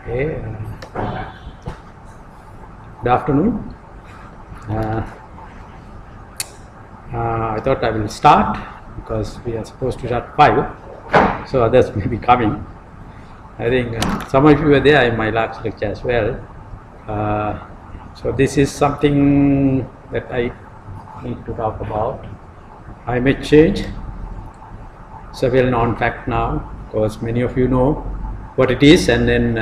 Okay. Good afternoon. I thought I will start because we are supposed to start 5, so others may be coming. I think some of you were there in my last lecture as well. So this is something that I need to talk about. Climate change. It's a well-known fact now, because many of you know what it is, and then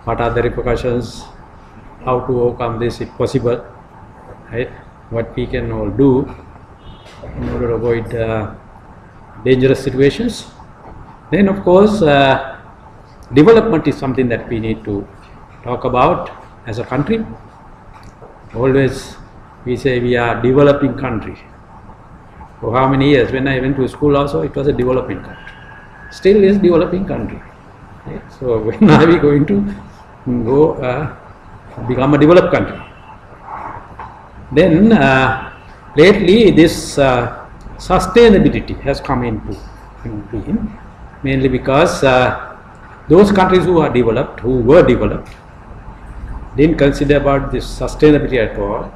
what are the repercussions, how to overcome this if possible, right? What we can all do in order to avoid dangerous situations. Then of course development is something that we need to talk about as a country. Always we say we are developing country. For how many years? When I went to school also, it was a developing country. Still is developing country. Right? So when are we going to go become a developed country? Then lately this sustainability has come into being, mainly because those countries who are developed, who were developed, didn't consider about this sustainability at all,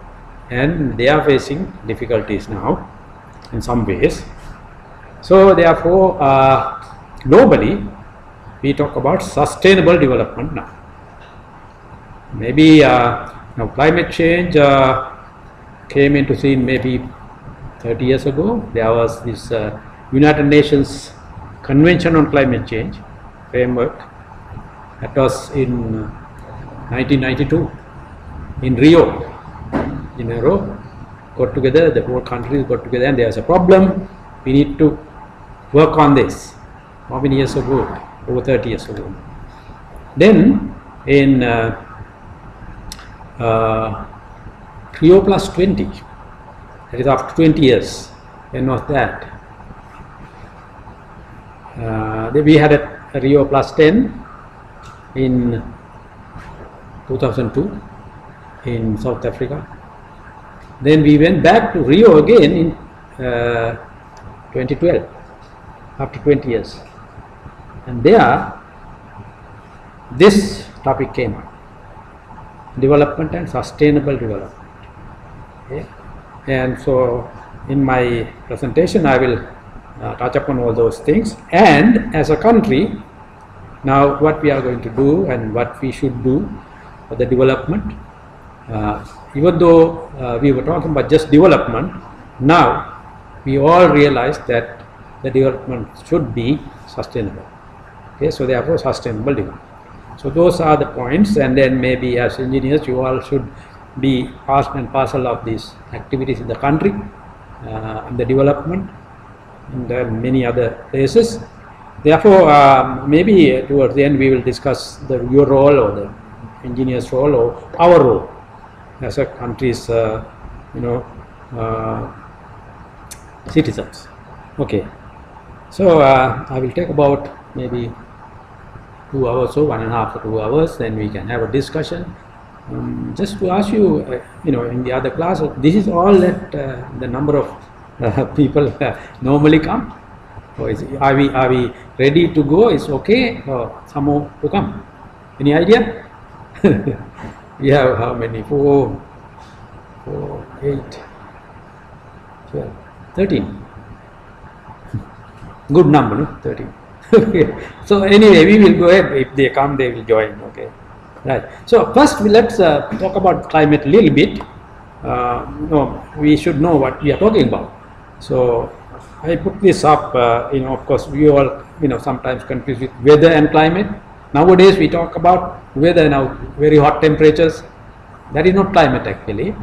and they are facing difficulties now in some ways. So therefore globally we talk about sustainable development now. Maybe now climate change came into scene maybe 30 years ago. There was this United Nations Convention on Climate Change framework that was in 1992 in Rio. Got together, the whole countries got together, and there's a problem, we need to work on this. How many years ago? Over 30 years ago. Then in Rio plus 20, that is after 20 years. When was that? We had a Rio plus 10 in 2002 in South Africa. Then we went back to Rio again in 2012, after 20 years. And there, this topic came up: development and sustainable development. Okay? And so in my presentation I will touch upon all those things, and as a country now what we are going to do and what we should do for the development. Even though we were talking about just development, now we all realize that the development should be sustainable. Okay, so therefore sustainable development. So those are the points, and then maybe as engineers you all should be part and parcel of these activities in the country, in the development, and then many other places. Therefore maybe towards the end we will discuss your role, or the engineer's role, or our role as a country's citizens. Okay, so I will take about maybe 2 hours, so 1.5 to 2 hours, then we can have a discussion. Just to ask you, in the other class, this is all that the number of people normally come. So are we ready to go? Is okay, or some more to come? Any idea? We have how many? 4, 8, 12, 13. Good number, no? 13. Okay. So anyway, we will go ahead. If they come, they will join. Okay, right. So first, let's talk about climate a little bit. We should know what we are talking about. So I put this up. Of course, we all sometimes confuse with weather and climate. Nowadays, we talk about weather now, very hot temperatures. That is not climate actually.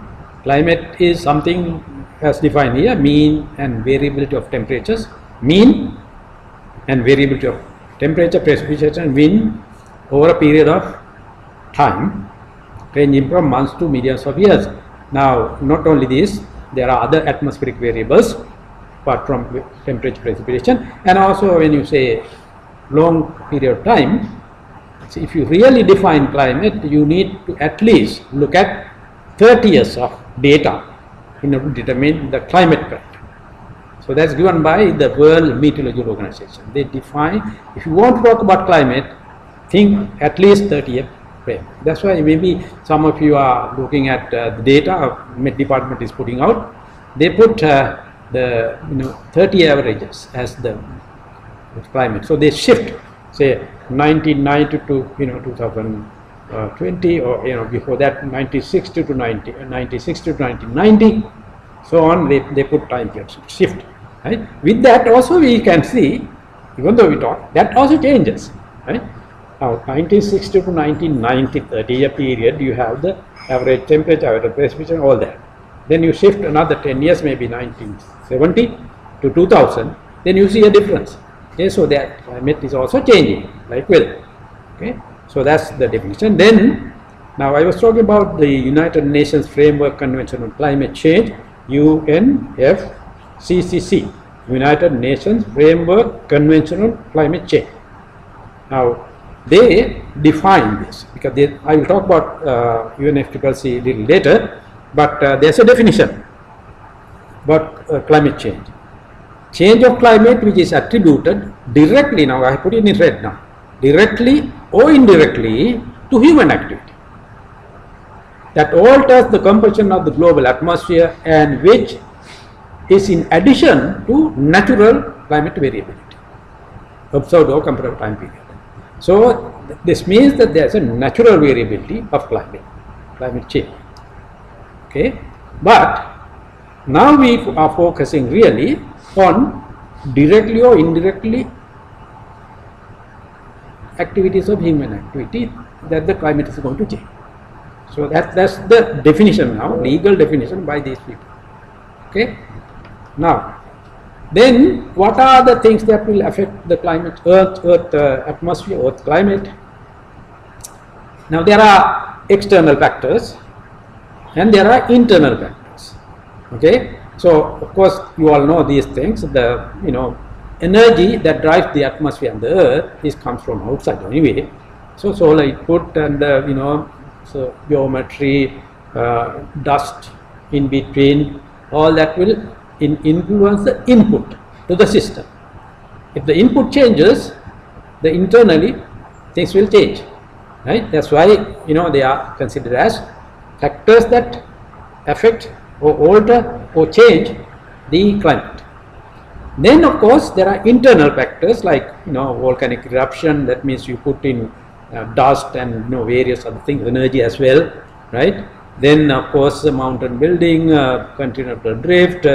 Climate is something as defined here: mean and variability of temperatures. Mean and variability of temperature, precipitation, wind over a period of time, ranging from months to millions of years. Now, not only this, there are other atmospheric variables apart from temperature, precipitation, and also when you say long period of time, so if you really define climate, you need to at least look at 30 years of data in order to determine the climate pattern. So that's given by the World Meteorological Organization. They define, if you want to talk about climate, think at least 30-year frame. That's why maybe some of you are looking at the data Met Department is putting out. They put the 30 averages as the climate. So they shift, say 1990 to 2020, or before that 1960 to 1990, so on. They put time periods, shift. Right? With that also we can see, even though we talk, that also changes. Right? Now 1960 to 1990, 30-year period, you have the average temperature, average precipitation, all that. Then you shift another 10 years, maybe 1970 to 2000, then you see a difference. Okay, so that climate is also changing like well. Okay, so that's the definition. Then, now I was talking about the United Nations Framework Convention on Climate Change, UNFCCC, United Nations Framework Convention on Climate Change. Now, they define this, because I will talk about UNFCCC a little later, but there's a definition about climate change. Change of climate which is attributed directly, now I put it in red now, directly or indirectly to human activity, that alters the composition of the global atmosphere and which is in addition to natural climate variability observed over comparative time period. So this means that there is a natural variability of climate change. Okay, but now we are focusing really on directly or indirectly activities of human activity that the climate is going to change. So that's the definition now, legal definition by these people. Okay. Now, then what are the things that will affect the climate, Earth atmosphere, Earth climate? Now there are external factors and there are internal factors. Okay. So of course you all know these things. The energy that drives the atmosphere and the Earth comes from outside anyway. So solar input and so geometry, dust in between, all that will influence the input to the system. If the input changes, the internally things will change. Right? That's why they are considered as factors that affect or alter or change the climate. Then of course there are internal factors like volcanic eruption. That means you put in dust and various other things, energy as well, right? Then of course the mountain building, continental drift,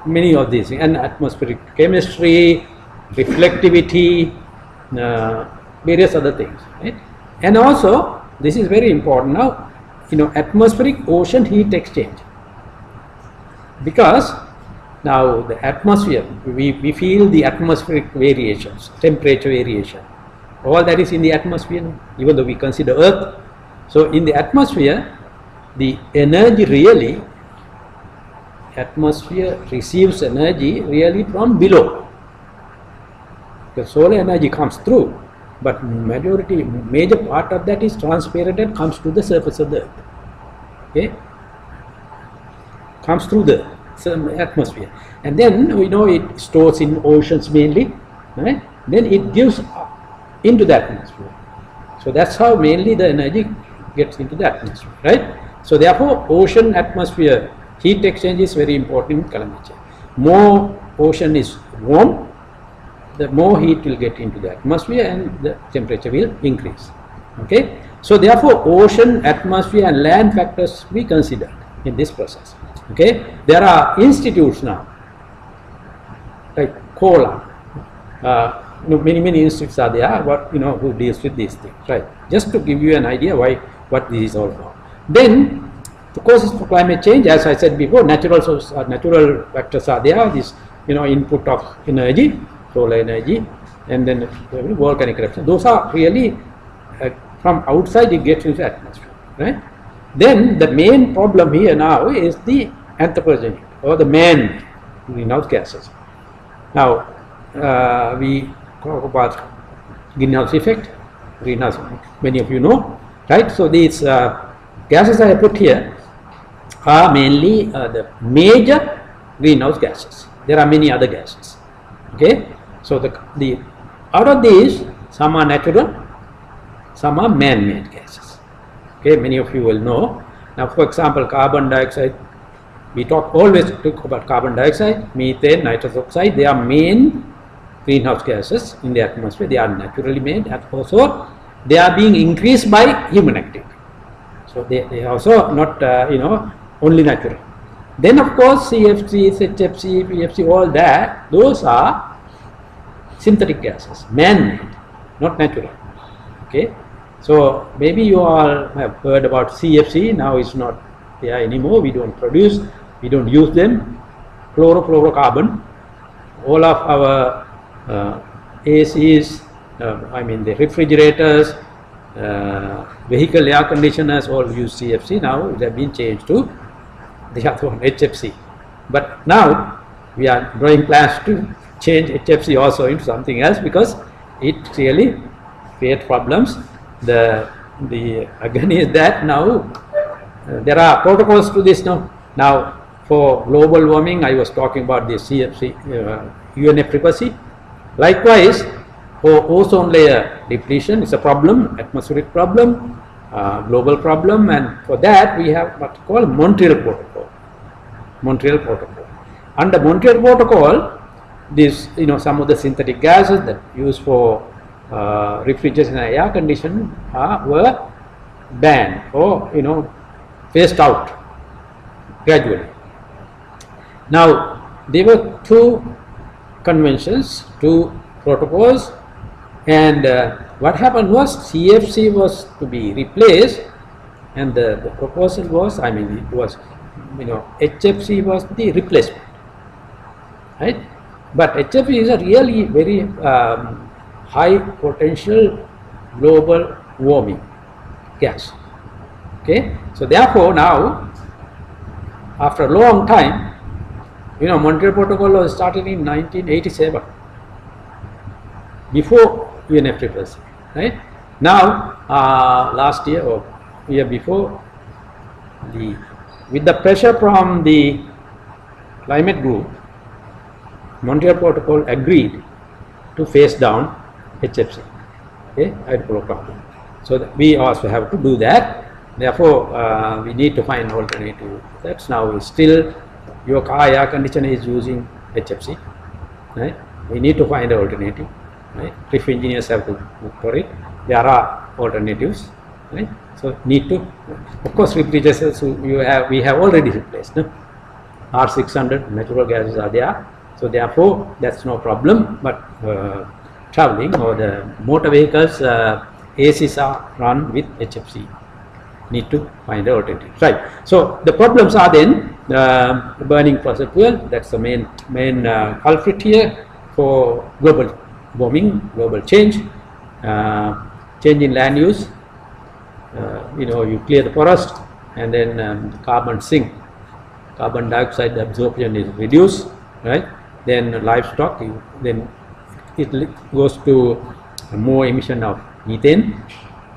many of these things, and atmospheric chemistry, reflectivity, various other things, right? And also this is very important now, atmospheric ocean heat exchange. Because now the atmosphere, we feel the atmospheric variations, temperature variation, all that is in the atmosphere, even though we consider Earth. So in the atmosphere, the energy really, atmosphere receives energy really from below. The solar energy comes through, but major part of that is transparent and comes to the surface of the Earth. Okay, comes through the atmosphere, and then it stores in oceans mainly, right? Then it gives into the atmosphere. So that's how mainly the energy gets into the atmosphere, right? So therefore ocean atmosphere heat exchange is very important in climate change. More ocean is warm, the more heat will get into the atmosphere and the temperature will increase. Okay, so therefore ocean, atmosphere and land factors we considered in this process. Okay, there are institutes now like COLA, many institutes are there, who deals with these things, right? Just to give you an idea what this is all about. Then the causes for climate change, as I said before, natural factors are there. This input of energy, solar energy, and then volcanic eruption. Those are really from outside it gets into the atmosphere, right? Then the main problem here now is the anthropogenic or the man greenhouse gases. Now we talk about greenhouse effect, greenhouse, many of you know, right? So these gases I have put here are mainly the major greenhouse gases. There are many other gases. Okay, so the out of these, some are natural some are man-made gases. Okay, many of you will know. Now, for example, carbon dioxide, we always talk about carbon dioxide, methane, nitrous oxide. They are main greenhouse gases in the atmosphere. They are naturally made, and also they are being increased by human activity. So they are also not only natural. Then of course CFCs, HFC, PFC, all that, those are synthetic gases, man-made, not natural. Okay, so maybe you all have heard about CFC. Now it's not there anymore. We don't produce, we don't use them. Chlorofluorocarbon, all of our ACs, I mean the refrigerators, vehicle air conditioners all use CFC. Now it has been changed to the other one, HFC. But now we are drawing plans to change HFC also into something else, because it really creates problems. The agony is that now there are protocols to this now. Now for global warming, I was talking about the CFC, UNFCCC. Likewise, for ozone layer depletion, it's a problem, atmospheric problem, global problem, and for that we have what's called Montreal Protocol. Montreal Protocol. Under Montreal Protocol, this some of the synthetic gases that used for refrigeration and air conditioning were banned or phased out gradually. Now there were two conventions, two protocols, and what happened was CFC was to be replaced, and the proposal was, I mean, it was HFC was the replacement, right? But HFC is a really very high potential global warming gas. Okay, so therefore now after a long time, Montreal Protocol was started in 1987, before UNFCCC, right? Now last year or year before, with the pressure from the climate group, Montreal Protocol agreed to phase down HFC, okay, hydrofluorocarbon. So we also have to do that. Therefore, we need to find alternative. That's now still your car air conditioner is using HFC, right? We need to find an alternative, right? If engineers have to look for it, there are alternatives, right? So need to, of course, refrigerators we have already replaced. No? R600 natural gases are there, so therefore that's no problem. But traveling or the motor vehicles, ACs are run with HFC. Need to find an alternative, right? So the problems are then burning fossil fuel. That's the main culprit here for global warming, global change, change in land use. You clear the forest, and then carbon sink, carbon dioxide absorption is reduced, right? Then livestock, then it goes to more emission of methane,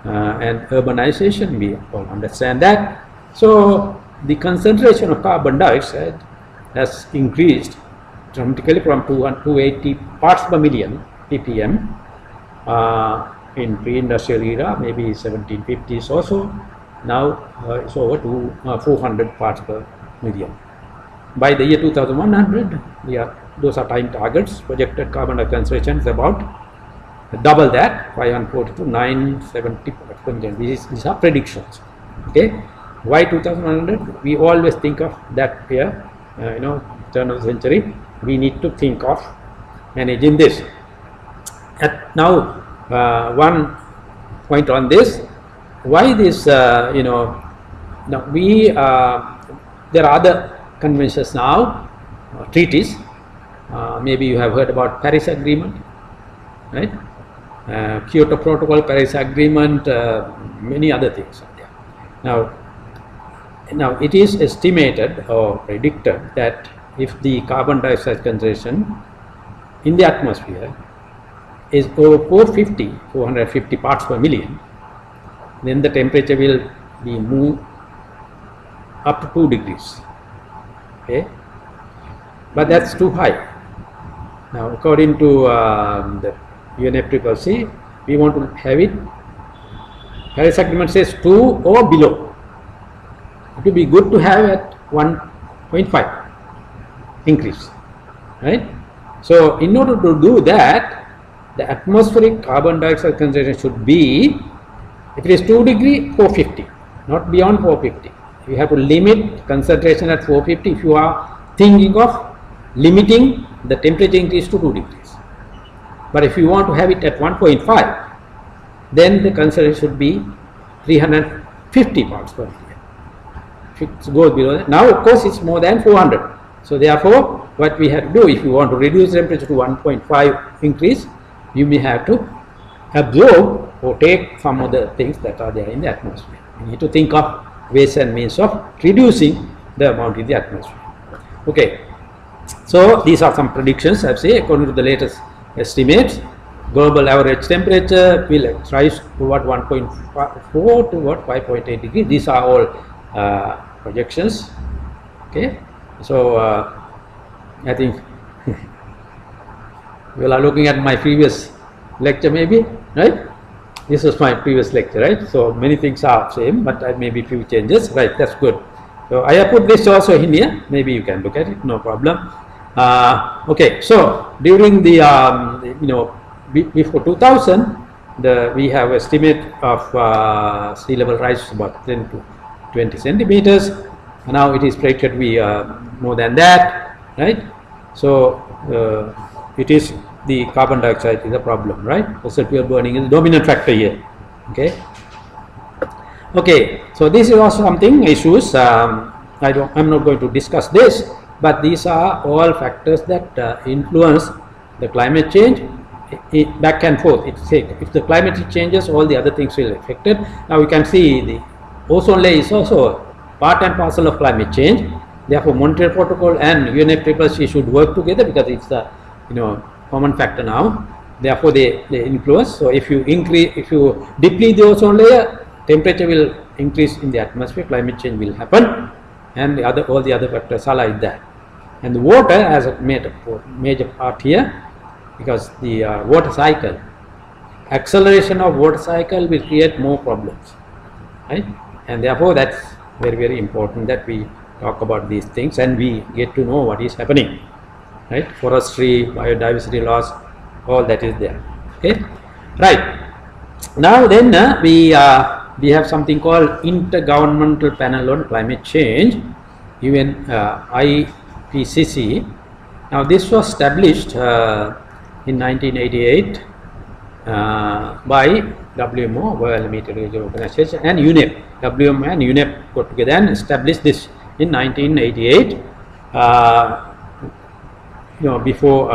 and urbanization, we all understand that. So the concentration of carbon dioxide has increased dramatically from 280 parts per million ppm in pre-industrial era, maybe 1750s or so. Now it's over to 400 parts per million. By the year 2100, those are time targets. Projected carbon dioxide concentration is about double that, 540 to 970 parts per million. These are predictions. Okay, why 2100? We always think of that year, turn of the century. We need to think of managing this. Now, one point on this: why this? Now there are other conventions now, treaties. Maybe you have heard about Paris Agreement, right? Kyoto Protocol, Paris Agreement, many other things are there. Now it is estimated or predicted that if the carbon dioxide concentration in the atmosphere is over 450 parts per million, then the temperature will be moved up to 2 degrees. Okay, but that's too high. Now, according to the UNFCCC, we want to have it Paris Agreement says 2 or below. It would be good to have at 1.5 increase, right? So in order to do that, the atmospheric carbon dioxide concentration should be, if it is 2 degree, 450, not beyond 450. You have to limit concentration at 450 if you are thinking of limiting the temperature increase to 2 degrees. But if you want to have it at 1.5, then the concentration should be 350 parts per million. If it goes below that, now of course it's more than 400. So therefore, what we have to do, if you want to reduce temperature to 1.5 increase, you may have to absorb or take some of the things that are there in the atmosphere. You need to think of ways and means of reducing the amount in the atmosphere. Okay, so these are some predictions. I say according to the latest estimates, global average temperature will rise to what 1.4 to what 5.8 degrees. These are all projections. Okay, so I think you are looking at my previous lecture, maybe, right? This was my previous lecture, right? So many things are same, but maybe few changes, right? That's good. So I have put this also in here. Maybe you can look at it, no problem. Okay, so during the before 2000, we have estimate of sea level rise about 10 to 20 centimeters. Now it is predicted to be more than that, right? So it is the carbon dioxide is a problem, right? Fossil fuel burning is the dominant factor here. Okay. Okay. So this is also something issues. I'm not going to discuss this, but these are all factors that influence the climate change. Back and forth. If the climate changes, all the other things will be affected. Now we can see the ozone layer is also part and parcel of climate change. Therefore, Montreal Protocol and UNFCCC should work together because it's a common factor now. Therefore, they influence. So, if you deplete the ozone layer, temperature will increase in the atmosphere, climate change will happen, and all the other factors are like that. And the water has a major part here because the water cycle, acceleration of water cycle will create more problems, right? And therefore, that's very, very important that we talk about these things and we get to know what is happening, right? Forestry, biodiversity loss, all that is there. Okay, right. Now then we have something called Intergovernmental Panel on Climate Change, IPCC. Now this was established in 1988 by WMO, World Meteorological Organization, and UNEP. WMO and UNEP got together and established this in 1988. Before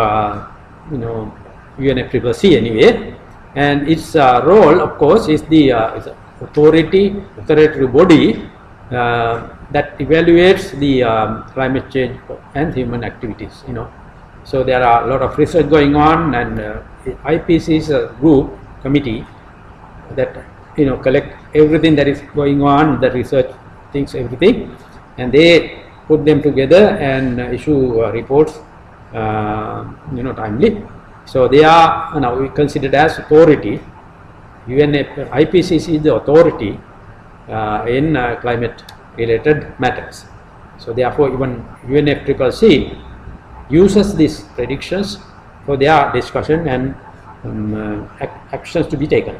UNFCCC anyway, and its role, of course, is the authority body that evaluates the climate change and human activities. So there are a lot of research going on, and IPCC is a group committee that collect everything that is going on, the research things, everything, and they put them together and issue reports timely. So they are now considered as authority. IPCC is the authority in climate related matters. So therefore even UNFCCC uses these predictions for their discussion and actions to be taken.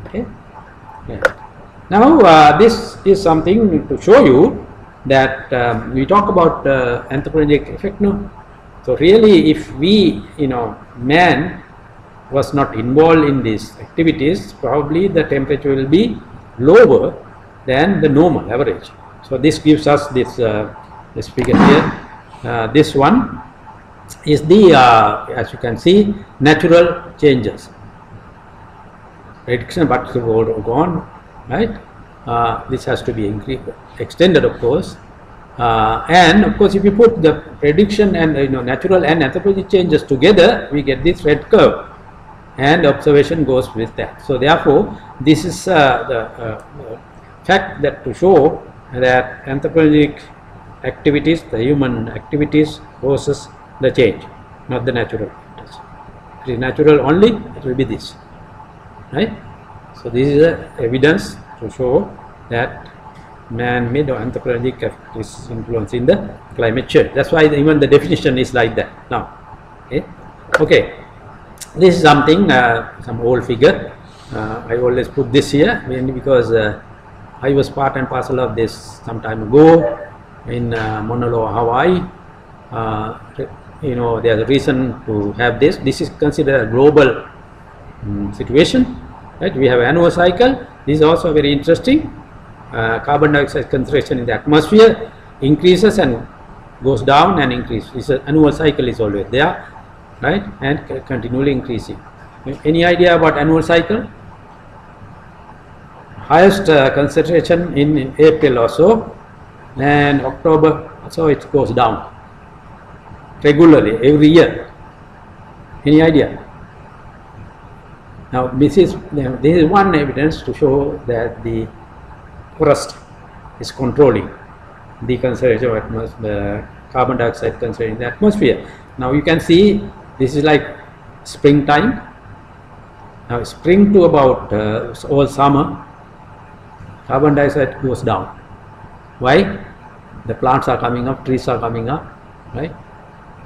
Okay. Yeah. Now this is something to show you that we talk about anthropogenic effect. No. So really, if we, man was not involved in these activities, probably the temperature will be lower than the normal average. So this gives us this this figure here. This one is the as you can see, natural changes. Prediction, but the world gone, right? This has to be extended, of course. And of course, if you put the prediction and natural and anthropogenic changes together, we get this red curve, and observation goes with that. So therefore, this is the fact that to show that anthropogenic activities, the human activities, causes the change, not the natural factors. If it is natural only, it will be this, right? So this is evidence to show that man-made or anthropogenic is influencing the climate change. That's why even the definition is like that now. Okay. This is something, some old figure. I always put this here mainly because I was part and parcel of this some time ago in Honolulu, Hawaii. There's a reason to have this. This is considered a global situation, right? We have annual cycle. This is also very interesting. Carbon dioxide concentration in the atmosphere increases and goes down and increases. This annual cycle is always there, right? And continually increasing. Any idea about annual cycle? Highest concentration in April or so, and October, so it goes down regularly every year. Any idea? Now this is one evidence to show that the forest is controlling the concentration of the carbon dioxide concentration in the atmosphere. Now you can see this is like springtime. Now spring to about all summer, carbon dioxide goes down. Why? The plants are coming up, trees are coming up, right?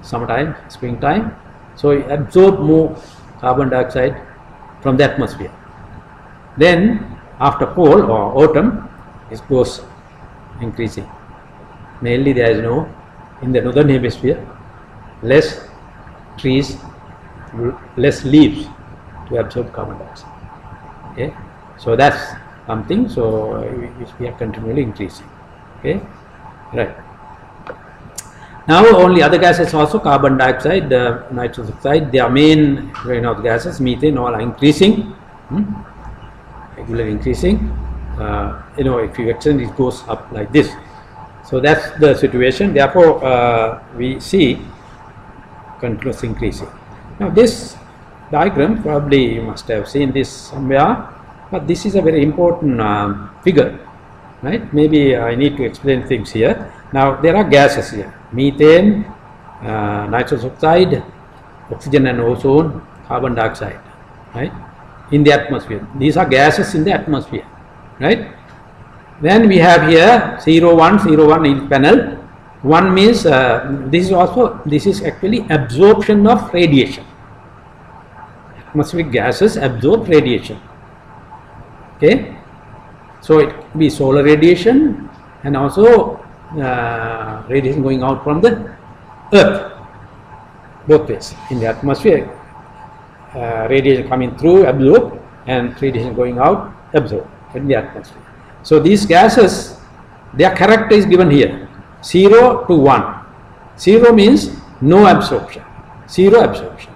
Summertime, springtime, so it absorbs more carbon dioxide from the atmosphere. Then after fall or autumn, it goes increasing. Mainly there is in the northern hemisphere, less trees, less leaves to absorb carbon dioxide. Okay, so that's something. So we are continually increasing. Okay, right. Now only other gases also, carbon dioxide, nitrous oxide, their main greenhouse gases, methane, all are increasing, regularly increasing. If you extend, it goes up like this. So that's the situation. Therefore, we see continuous increasing. Now this diagram, probably you must have seen this somewhere, but this is a very important figure, right? Maybe I need to explain things here. Now there are gases here: methane, nitrous oxide, oxygen and ozone, carbon dioxide, right? In the atmosphere. These are gases in the atmosphere, right? Then we have here 0, 1, 0, 1 in panel. 1 means this is actually absorption of radiation. Atmospheric gases absorb radiation. Okay, so it could be solar radiation and also radiation going out from the earth, both ways. In the atmosphere, radiation coming through, absorb, and radiation going out, absorb in the atmosphere. So these gases, their character is given here: 0 to 1. 0 means no absorption, 0 absorption.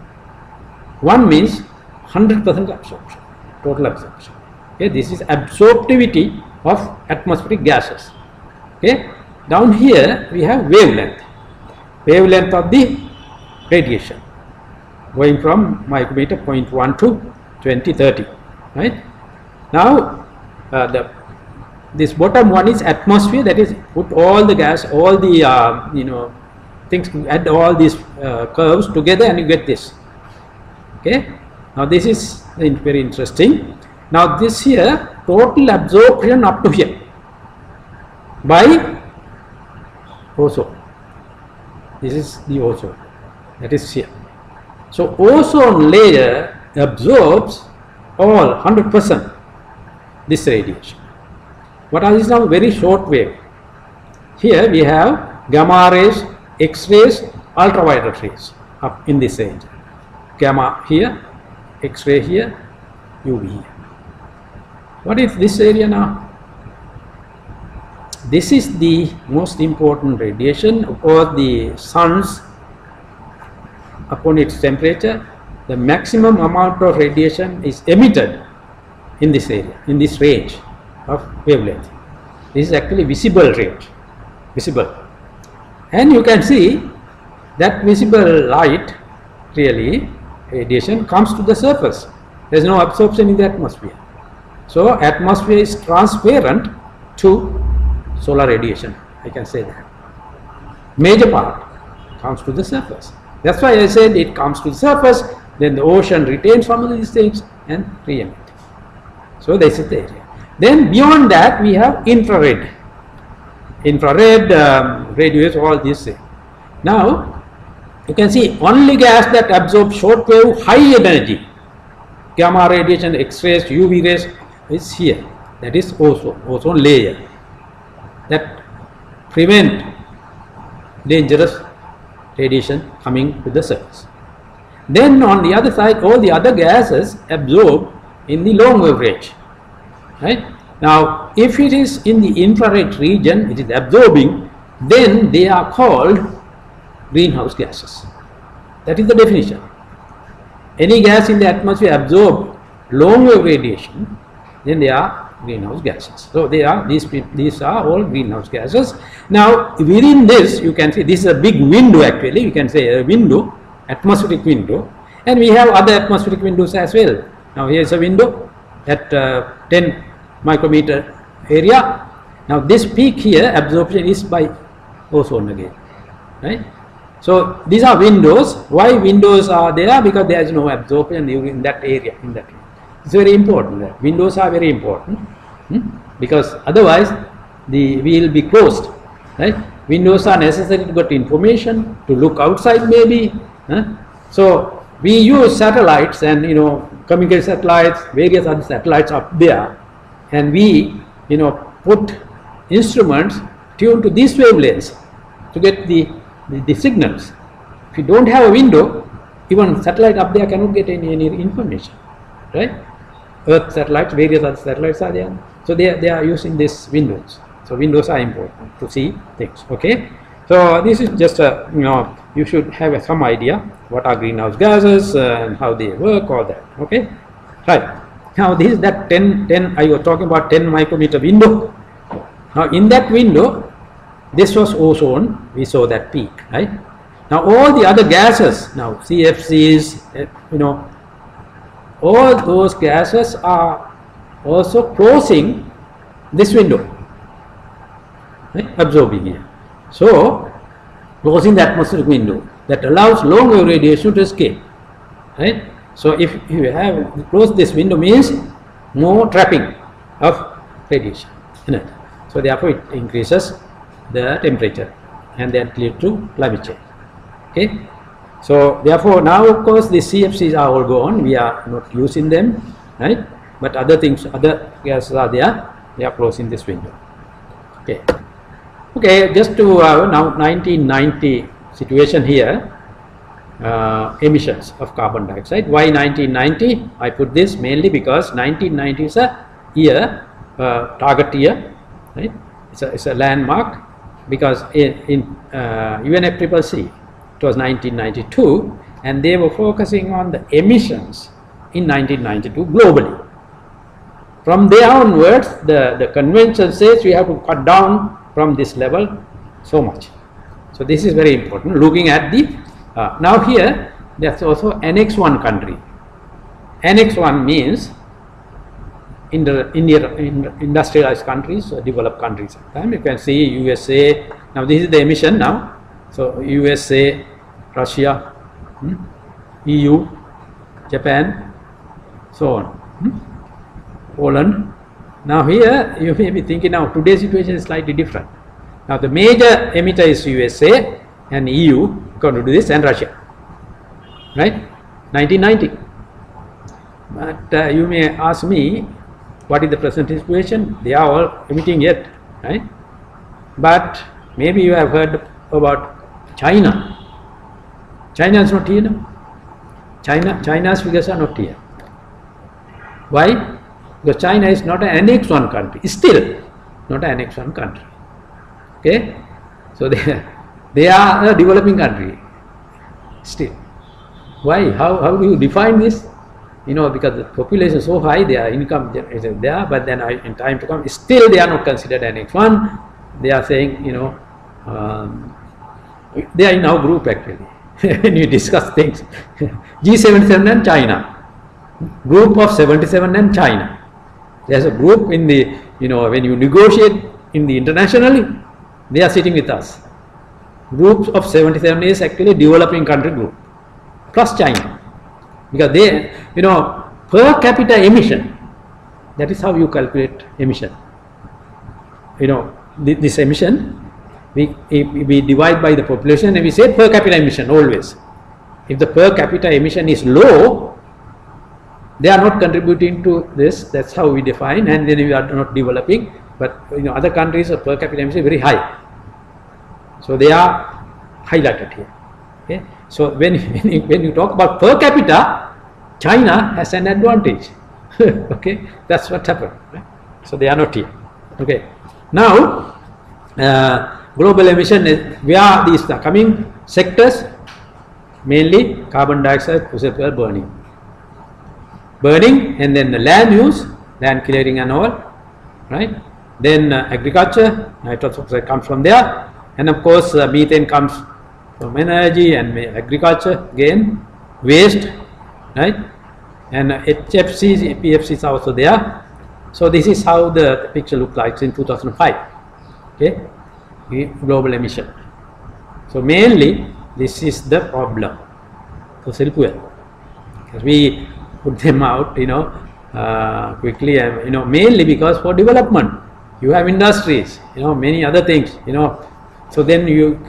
1 means 100% absorption, total absorption. Okay, this is absorptivity of atmospheric gases. Okay, down here we have wavelength of the radiation, going from micrometer 0.1 to 2030. Right now, this bottom one is atmosphere. That is, put all the gas, all the things, add all these curves together, and you get this. Okay. Now this is very interesting. Now this here, total absorption up to here by ozone. This is the ozone, that is here. So ozone layer absorbs all 100% this radiation. What are these now? Very short wave. Here we have gamma rays, X-rays, ultraviolet rays up in this range. Gamma here, X-ray here, UV here. What is this area now? This is the most important radiation. Or the sun's, upon its temperature, the maximum amount of radiation is emitted in this area, in this range of wavelength. This is actually visible range, visible, and you can see that visible light, really radiation, comes to the surface. There is no absorption in the atmosphere. So atmosphere is transparent to solar radiation, I can say that. Major part comes to the surface. That's why I said it comes to the surface, then the ocean retains some of these things and re-emit. So this is the area. Then beyond that we have infrared. Infrared radio is all this. Now you can see only gas that absorbs short wave high energy, gamma radiation, X-rays, UV rays is here. That is ozone layer that prevent dangerous radiation coming to the surface. Then on the other side, all the other gases absorb in the long wave range. Right? Now, if it is in the infrared region, it is absorbing, then they are called greenhouse gases. That is the definition. Any gas in the atmosphere absorb long wave radiation, then they are greenhouse gases. So they are these are all greenhouse gases. Now within this you can see this is a big window, actually you can say a window, atmospheric window, and we have other atmospheric windows as well. Now here is a window at 10 micrometer area. Now this peak here, absorption is by ozone again, right? So these are windows. Why windows are there? Because there is no absorption in that area, It's very important. Windows are very important because otherwise we will be closed, right? Windows are necessary to get information, to look outside maybe. So we use satellites and communication satellites, various other satellites up there, and we put instruments tuned to these wavelengths to get the signals. If you don't have a window, even satellite up there cannot get any information, right? Earth satellites, various other satellites are there. So they are using these windows. So windows are important to see things. Okay. So this is just a you should have some idea what are greenhouse gases and how they work, all that. Okay. Right. Now this is that 10 I was talking about 10 micrometer window. Now in that window, this was ozone. We saw that peak, right? Now all the other gases, now CFCs, all those gases are also closing this window, right? Absorbing here. So closing the atmospheric window that allows long wave radiation to escape, right? So if you have closed this window means no trapping of radiation in it. So therefore it increases the temperature and that leads to climate change. Okay. So therefore now of course the CFCs are all gone, we are not using them, right? But other things, other gases are there, they are closing this window. Okay. Okay, just to now 1990 situation here, emissions of carbon dioxide. Why 1990? I put this mainly because 1990 is a year, target year, right? It's a landmark because in UNFCCC it was 1992 and they were focusing on the emissions in 1992 globally. From there onwards, the convention says we have to cut down from this level so much. So this is very important. Looking at the now here, there's also Annex 1 country. Annex 1 means in the industrialized countries, developed countries. You can see USA. Now this is the emission now. So USA, Russia, EU, Japan, so on. Poland. Now here you may be thinking now today's situation is slightly different. Now the major emitter is USA and EU going to do this and Russia, right? 1990. But you may ask me what is the present situation? They are all emitting yet, right? But maybe you have heard about China. China is not here now. China's figures are not here. Why? Because China is not an Annex 1 country, still not an Annex 1 country. Okay, so they are a developing country still. Why? How do you define this? Because the population is so high, their income is there, but then in time to come, still they are not considered Annex 1. They are saying, they are in our group actually. When you discuss things, G77 and China, group of 77 and China. There's a group in the, when you negotiate in the internationally, they are sitting with us. Groups of 77 is actually developing country group, plus China. Because they, per capita emission, That is how you calculate emission. You know, this emission, we divide by the population and we say per capita emission always. If the per capita emission is low, they are not contributing to this. That's how we define, and then we are not developing. But other countries per capita emission is very high, so they are highlighted here. Okay, so when you talk about per capita, China has an advantage. Okay, that's what happened. Right? So they are not here. Okay, now global emission is where these are coming sectors. Mainly carbon dioxide, fossil fuel burning, and then the land use, land clearing and all, right? Then agriculture, nitrous oxide comes from there, and of course methane comes from energy and agriculture again, waste, right? And HFCs, PFCs are also there. So this is how the picture looked like in 2005. Okay, global emission. So mainly this is the problem, fossil fuel. We put them out, quickly, mainly because for development, you have industries, many other things, so then you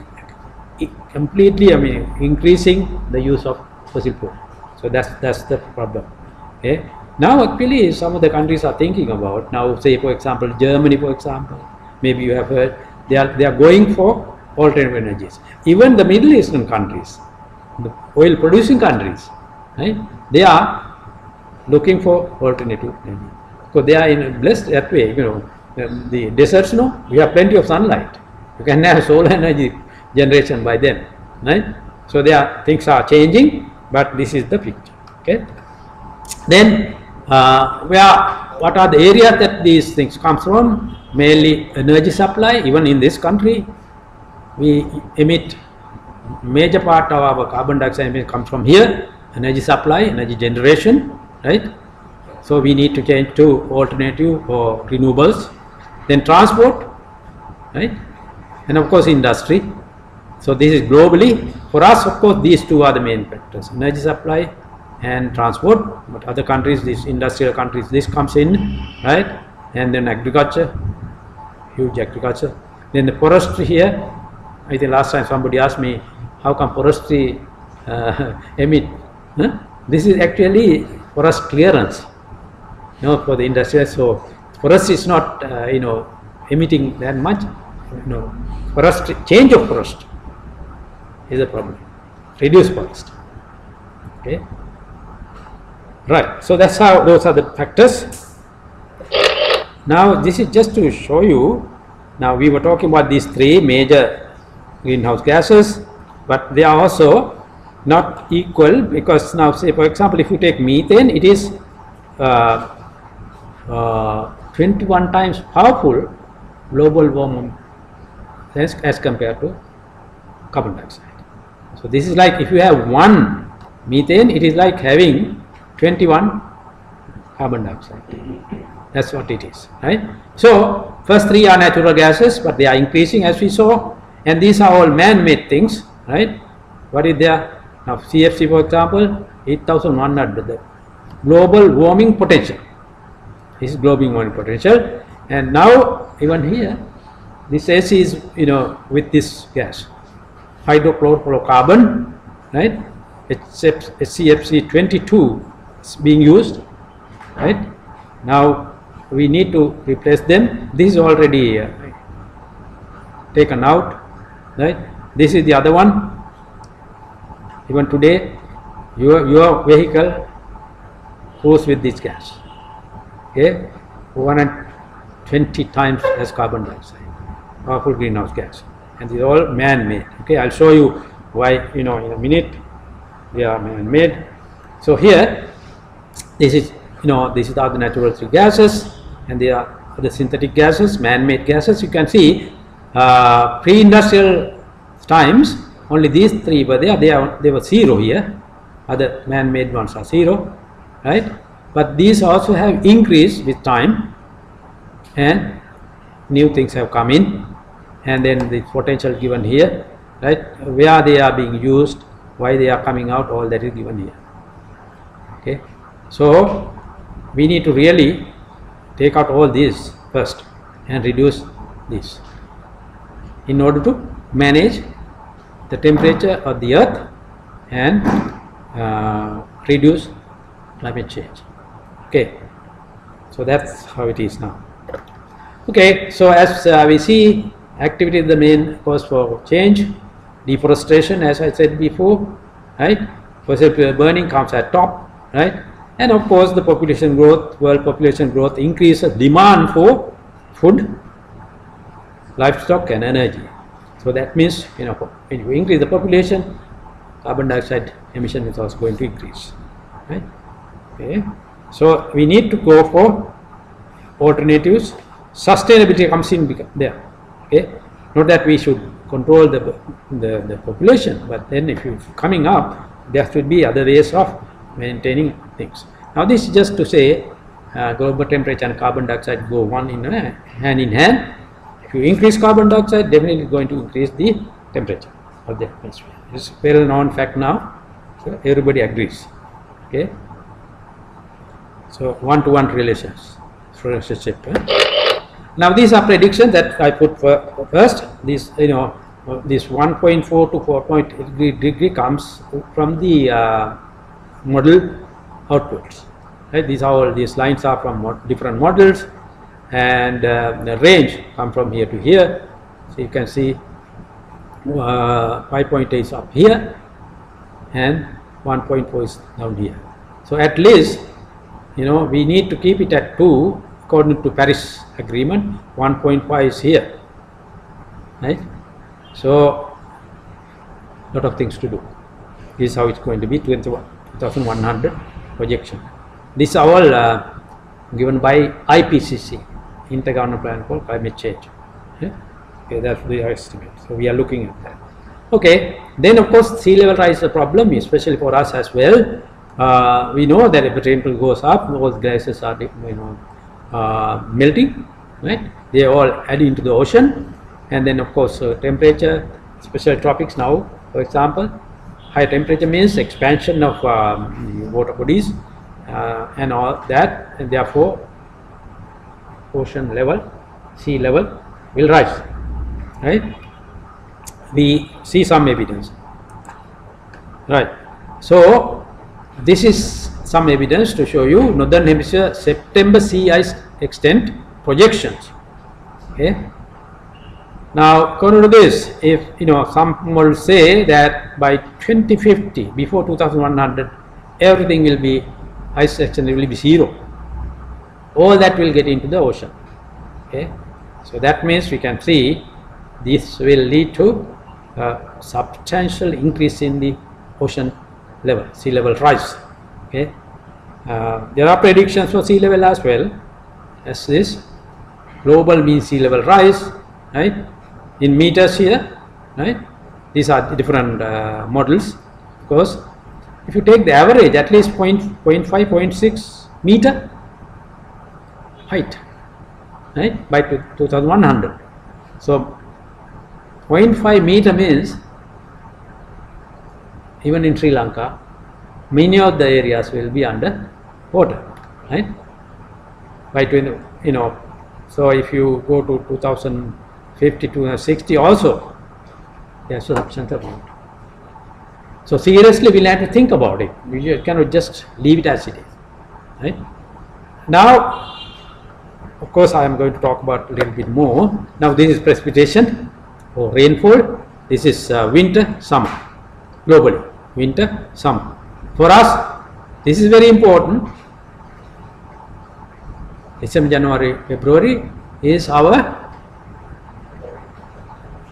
completely, increasing the use of fossil fuel. So that's the problem. Okay. Now actually some of the countries are thinking about, now say for example Germany, for example, maybe you have heard, they are going for alternative energies. Even the Middle Eastern countries, the oil producing countries, right, they are looking for alternative energy. So they are blessed that way. The deserts, we have plenty of sunlight. You can have solar energy generation by them, right? So things are changing, but this is the picture. Okay. Then what are the areas that these things come from? Mainly energy supply. Even in this country, we emit major part of our carbon dioxide emission comes from here. Energy supply, energy generation, right? So we need to change to alternative or renewables. Then transport, right? And of course industry. So this is globally. For us, of course, these two are the main factors: energy supply and transport. But other countries, these industrial countries, this comes in, right? And then agriculture, huge agriculture. Then the forestry here. I think last time somebody asked me, how come forestry emit? Huh? This is actually forest clearance, for the industry. So forest is not, emitting that much. Forest, change of forest is a problem. Reduce forest. Okay. Right. So that's how those are the factors. Now this is just to show you. Now we were talking about these three major greenhouse gases, but they are also not equal, because now say for example if you take methane, it is 21 times powerful global warming as compared to carbon dioxide. So this is like if you have one methane, it is like having 21 carbon dioxide. That's what it is, right? So first three are natural gases, but they are increasing as we saw, and these are all man-made things, right? What is there? Now CFC, for example, 8,100, the global warming potential. This is global warming potential, and now even here, this AC is with this gas, hydrochlorofluorocarbon, right? Except CFC 22 is being used, right? Now we need to replace them. This is already taken out, right? This is the other one. Even today, your vehicle goes with this gas. Okay, 120 times as carbon dioxide, powerful greenhouse gas, and these are all man-made. Okay, I'll show you why in a minute. They are man-made. So here, this is this is all the natural gases, and there are the synthetic gases, man-made gases. You can see pre-industrial times only these three were there. They were zero here. Other man-made ones are zero, right? But these also have increased with time, and new things have come in, and then the potential given here, right? Where they are being used, why they are coming out, all that is given here. Okay, so we need to really take out all these first and reduce this in order to manage the temperature of the earth and reduce climate change. Okay, so that's how it is now. Okay, so as we see, activity is the main cause for change. Deforestation, as I said before, right? Fossil fuel burning comes at top, right? And of course, the population growth, world population growth increases demand for food, livestock, and energy. So that means, you know, when you increase the population, carbon dioxide emission is also going to increase, right? Okay, so we need to go for alternatives. Sustainability comes in there. Okay, not that we should control the population, but then if you're coming up, there should be other ways of maintaining things. Now this is just to say global temperature and carbon dioxide go hand in hand. If you increase carbon dioxide, definitely going to increase the temperature of the atmosphere. It's a well known fact now, so everybody agrees. Okay, so one-to-one relationship. Now these are predictions that I put first. This, you know, this 1.4 to 4.8 degree comes from the model outputs. Right? These are all, these lines are from different models, and the range come from here to here. So you can see 5.8 is up here and 1.4 is down here. So at least, you know, we need to keep it at 2 according to Paris Agreement. 1.5 is here, right? So lot of things to do. This is how it's going to be. 2100 projection. These are all given by IPCC, Intergovernmental Plan for Climate Change. Okay, that's the estimate. So we are looking at that. Okay, then of course sea level rise is a problem, especially for us as well. We know that if the rainfall goes up, those glaciers are, you know, melting, right? They all add into the ocean, and then of course temperature, special tropics now, for example, high temperature means expansion of water bodies and all that, and therefore ocean level, sea level will rise, right? We see some evidence, right? So this is some evidence to show you northern hemisphere September sea ice extent projections. Okay, now according to this, if you know, some will say that by 2050, before 2100, everything will be, ice extent will be zero. All that will get into the ocean. Okay, so that means we can see this will lead to a substantial increase in the ocean level, sea level rise. Okay, there are predictions for sea level as well as this global mean sea level rise, right, in meters here, right? These are the different models. Of course, if you take the average, at least 0.5, 0.6 meter height, right, by 2100. So 0.5 meter means even in Sri Lanka, many of the areas will be under water, right? By 20, you know, so if you go to 2050 to 60 also, there's a substantial amount. So seriously, we'll have to think about it. We cannot just leave it as it is, right? Now, of course, I am going to talk about a little bit more. Now, this is precipitation or rainfall. This is winter, summer, globally, winter, summer. For us, this is very important. December, January, February is our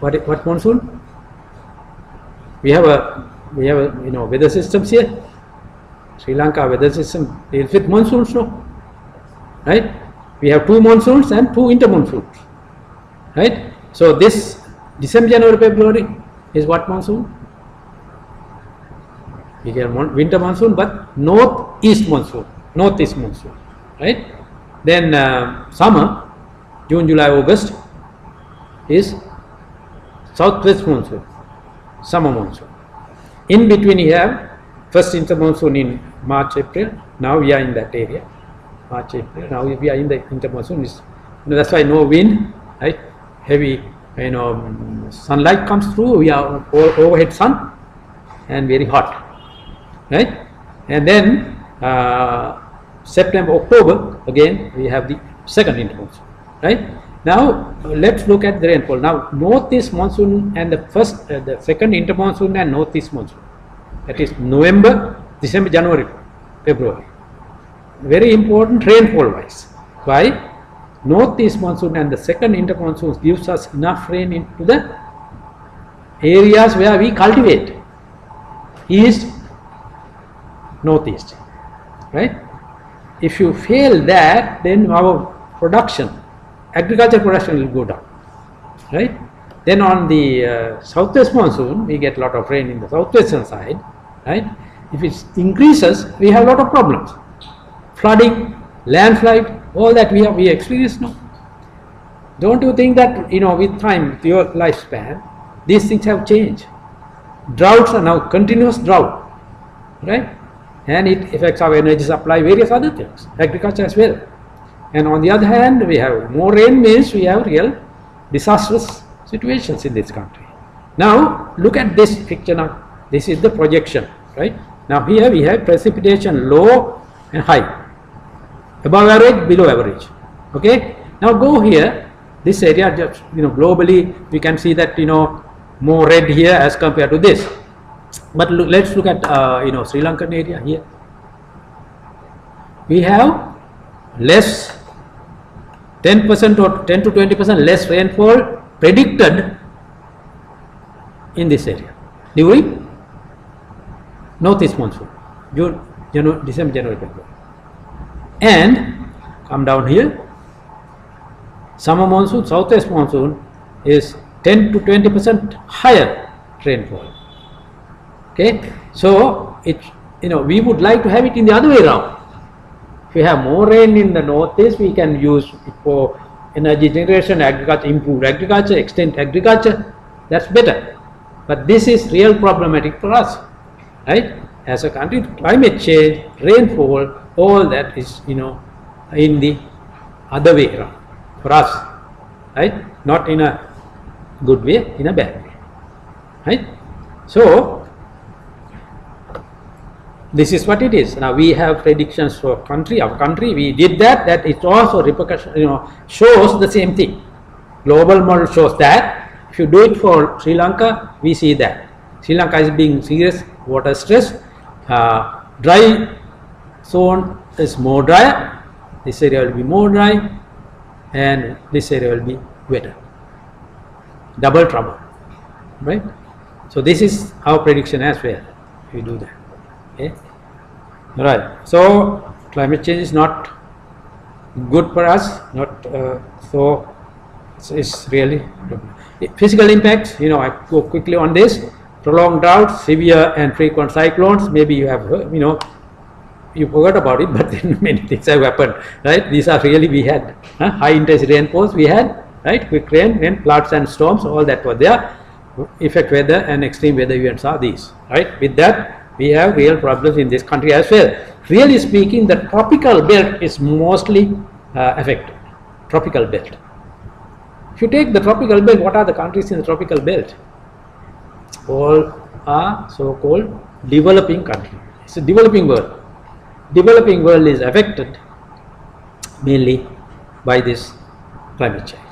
what monsoon? We have a you know, weather systems here. Sri Lanka weather system deals with monsoons, no? Right? We have 2 monsoons and 2 winter monsoons, right? So this December, January, February is what monsoon? We get winter monsoon, but northeast monsoon, right? Then summer, June, July, August is southwest monsoon, summer monsoon. In between you have first winter monsoon in March, April. Now we are in that area. March, April. Now we are in the intermonsoon. That's why no wind, right? Heavy, sunlight comes through. We are overhead sun and very hot, right? And then September, October again we have the second intermonsoon, right? Now let's look at the rainfall. Now northeast monsoon and the second intermonsoon and northeast monsoon. That is November, December, January, February. Very important rainfall wise. Why? Northeast monsoon and the second intermonsoon gives us enough rain into the areas where we cultivate. East, northeast, right? If you fail that, then our production, agriculture production will go down, right? Then on the southwest monsoon, we get a lot of rain in the southwestern side, right? If it increases, we have a lot of problems. Flooding, landslide, all that we experience now. Don't you think that, with time, with your lifespan, these things have changed? Droughts are now continuous drought, right? And it affects our energy supply, various other things, agriculture as well. And on the other hand, we have more rain means we have real disastrous situations in this country. Now, look at this picture now. This is the projection, right? Now here we have precipitation low and high. Above average, below average. Okay. Now go here. This area, just globally, we can see that more red here as compared to this. But let's look at Sri Lankan area here. We have less 10% or 10 to 20% less rainfall predicted in this area during northeast monsoon, June, December, January, February. And come down here, summer monsoon, southwest monsoon is 10 to 20% higher rainfall. Okay, so we would like to have it in the other way around. If we have more rain in the northeast, we can use it for energy generation, agriculture, improved agriculture, extend agriculture. That's better. But this is real problematic for us, right? As a country, climate change, rainfall, all that is in the other way around for us, right? Not in a good way, in a bad way, right? So this is what it is. Now we have predictions for our country. We did that. That it also repercussion, shows the same thing. Global model shows that. If you do it for Sri Lanka, we see that Sri Lanka is being serious water stress. Dry zone is more dry. This area will be more dry, and this area will be wetter. Double trouble, right? So this is our prediction as well. We do that. Okay. Right. So climate change is not good for us. Not so. It's really physical impacts. I go quickly on this. Prolonged droughts, severe and frequent cyclones. Maybe you have heard, you forgot about it, but then many things have happened. Right. These are really we had high intensity rainfalls. We had right quick rain and floods and storms. All that were there. Effect weather and extreme weather events are these. Right. With that, we have real problems in this country as well. Really speaking, the tropical belt is mostly affected. Tropical belt. If you take the tropical belt, what are the countries in the tropical belt? All are so-called developing countries. It's a developing world. Developing world is affected mainly by this climate change.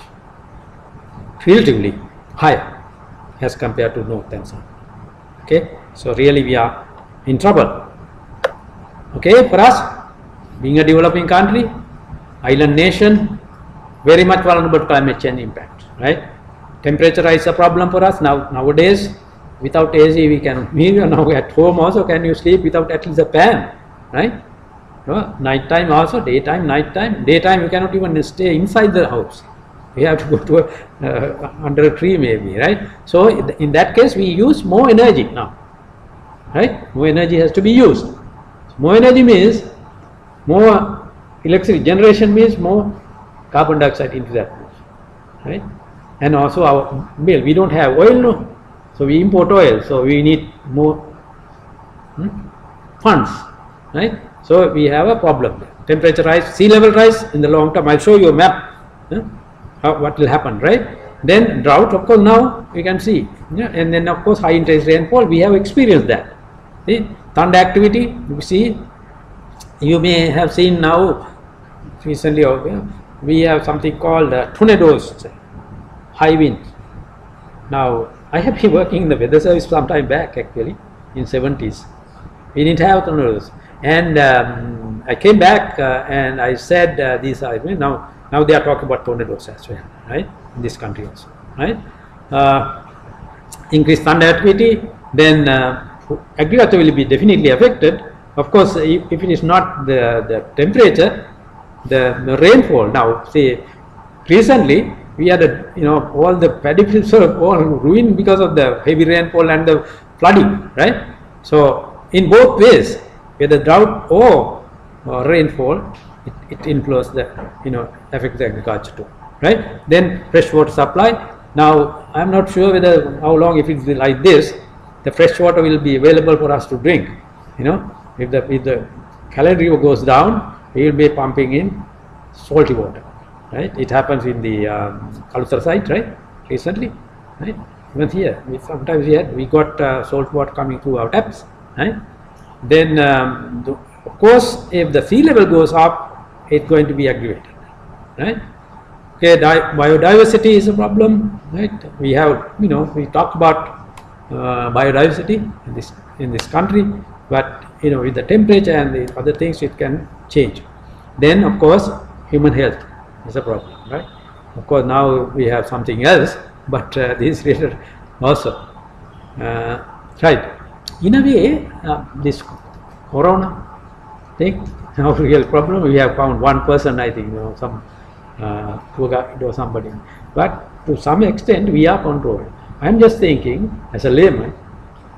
Relatively higher as compared to north and south. Okay, so really we are in trouble. Okay, for us, being a developing country, island nation, very much vulnerable to climate change impact, right? Temperature rise is a problem for us nowadays. Without AC, we can. Now at home also, can you sleep without at least a fan, right? Night time also, daytime, night time. Daytime you cannot even stay inside the house. We have to go to under a tree maybe, right? So in that case, we use more energy now, right? More energy has to be used. More energy means more electricity generation, means more carbon dioxide into that, right? And also our mill, we don't have oil, no. So we import oil, so we need more funds, right? So we have a problem there. temperature rise, sea level rise in the long term. I'll show you a map, what will happen, right? Then drought, of course, now we can see, and then of course high intensity rainfall, we have experienced that. See, thunder activity, you see, you may have seen now recently, we have something called tornadoes, high winds. Now, I have been working in the weather service some time back, actually, in 70s. We didn't have tornadoes. And I came back and I said these are, now they are talking about tornadoes as well, right, in this country also, right. Increased thunder activity, then agriculture will be definitely affected. Of course, if it is not the temperature, the rainfall. Now, see, recently we had all the paddy fields are all ruined because of the heavy rainfall and the flooding, right? So in both ways, whether drought or rainfall, it influences the affects the agriculture too, right? Then fresh water supply. Now I am not sure whether how long, if it's like this, the fresh water will be available for us to drink. If the Kalari River goes down, we will be pumping in salty water, right? It happens in the Kaluthara site, right? Recently, right? Even here, sometimes we got salt water coming through our taps, right? Then, of course, if the sea level goes up, it's going to be aggravated, right? Okay, biodiversity is a problem, right? We have, we talked about biodiversity in this country, but with the temperature and the other things, it can change. Then, of course, human health is a problem, right? Of course, now we have something else, but this is related also, right? In a way, this corona thing, our real problem, we have found one person, I think, some tour guide or somebody, but to some extent we are controlled. I am just thinking, as a layman,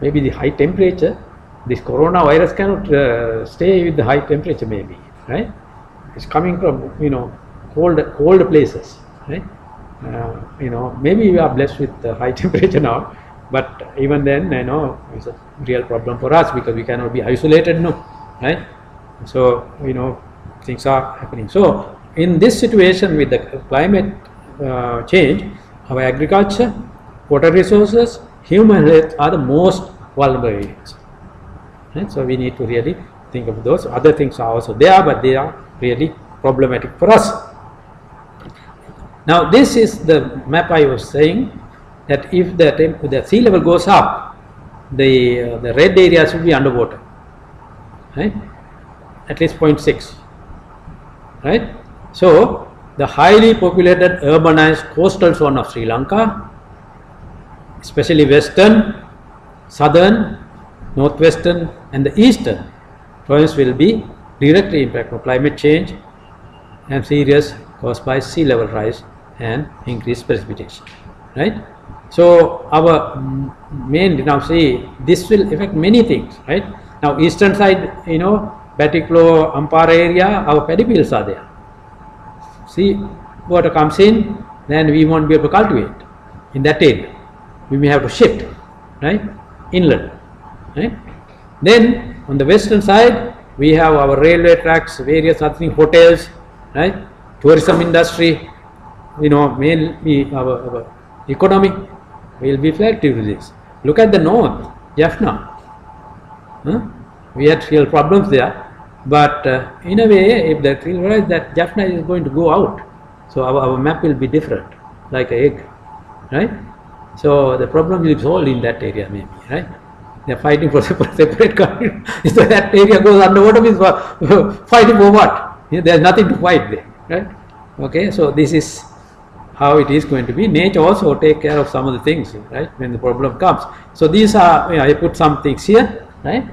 maybe the high temperature, this coronavirus cannot stay with the high temperature, maybe, right? It's coming from cold places, right? Maybe we are blessed with the high temperature now, but even then, it's a real problem for us because we cannot be isolated, right? So things are happening. So in this situation with the climate change, our agriculture, water resources, human health are the most vulnerable areas. Right? So we need to really think of those. Other things are also there, but they are really problematic for us. Now this is the map I was saying, that if the sea level goes up, the red areas will be underwater, right? At least 0.6, right? So the highly populated urbanized coastal zone of Sri Lanka, especially western, southern, northwestern and the eastern province will be directly impacted by climate change and serious caused by sea level rise and increased precipitation, right? So our main, now see, this will affect many things, right? Now eastern side, Batiklo, Ampara area, our paddy fields are there. See, water comes in, then we won't be able to cultivate in that area. We may have to shift, right, inland, right? Then on the western side, we have our railway tracks, various other things, hotels, right, tourism industry, mainly our economy will be affected with this. Look at the north, Jaffna. We had real problems there, but in a way, if the tree rise, that Jaffna is going to go out, so our map will be different, like an egg, right? So the problem will be solved in that area, maybe, right? They are fighting for separate country. If that area goes underwater, means fighting for what? There is nothing to fight there, right? Okay, so this is how it is going to be. Nature also take care of some of the things, right, when the problem comes. So these are, I put some things here, right,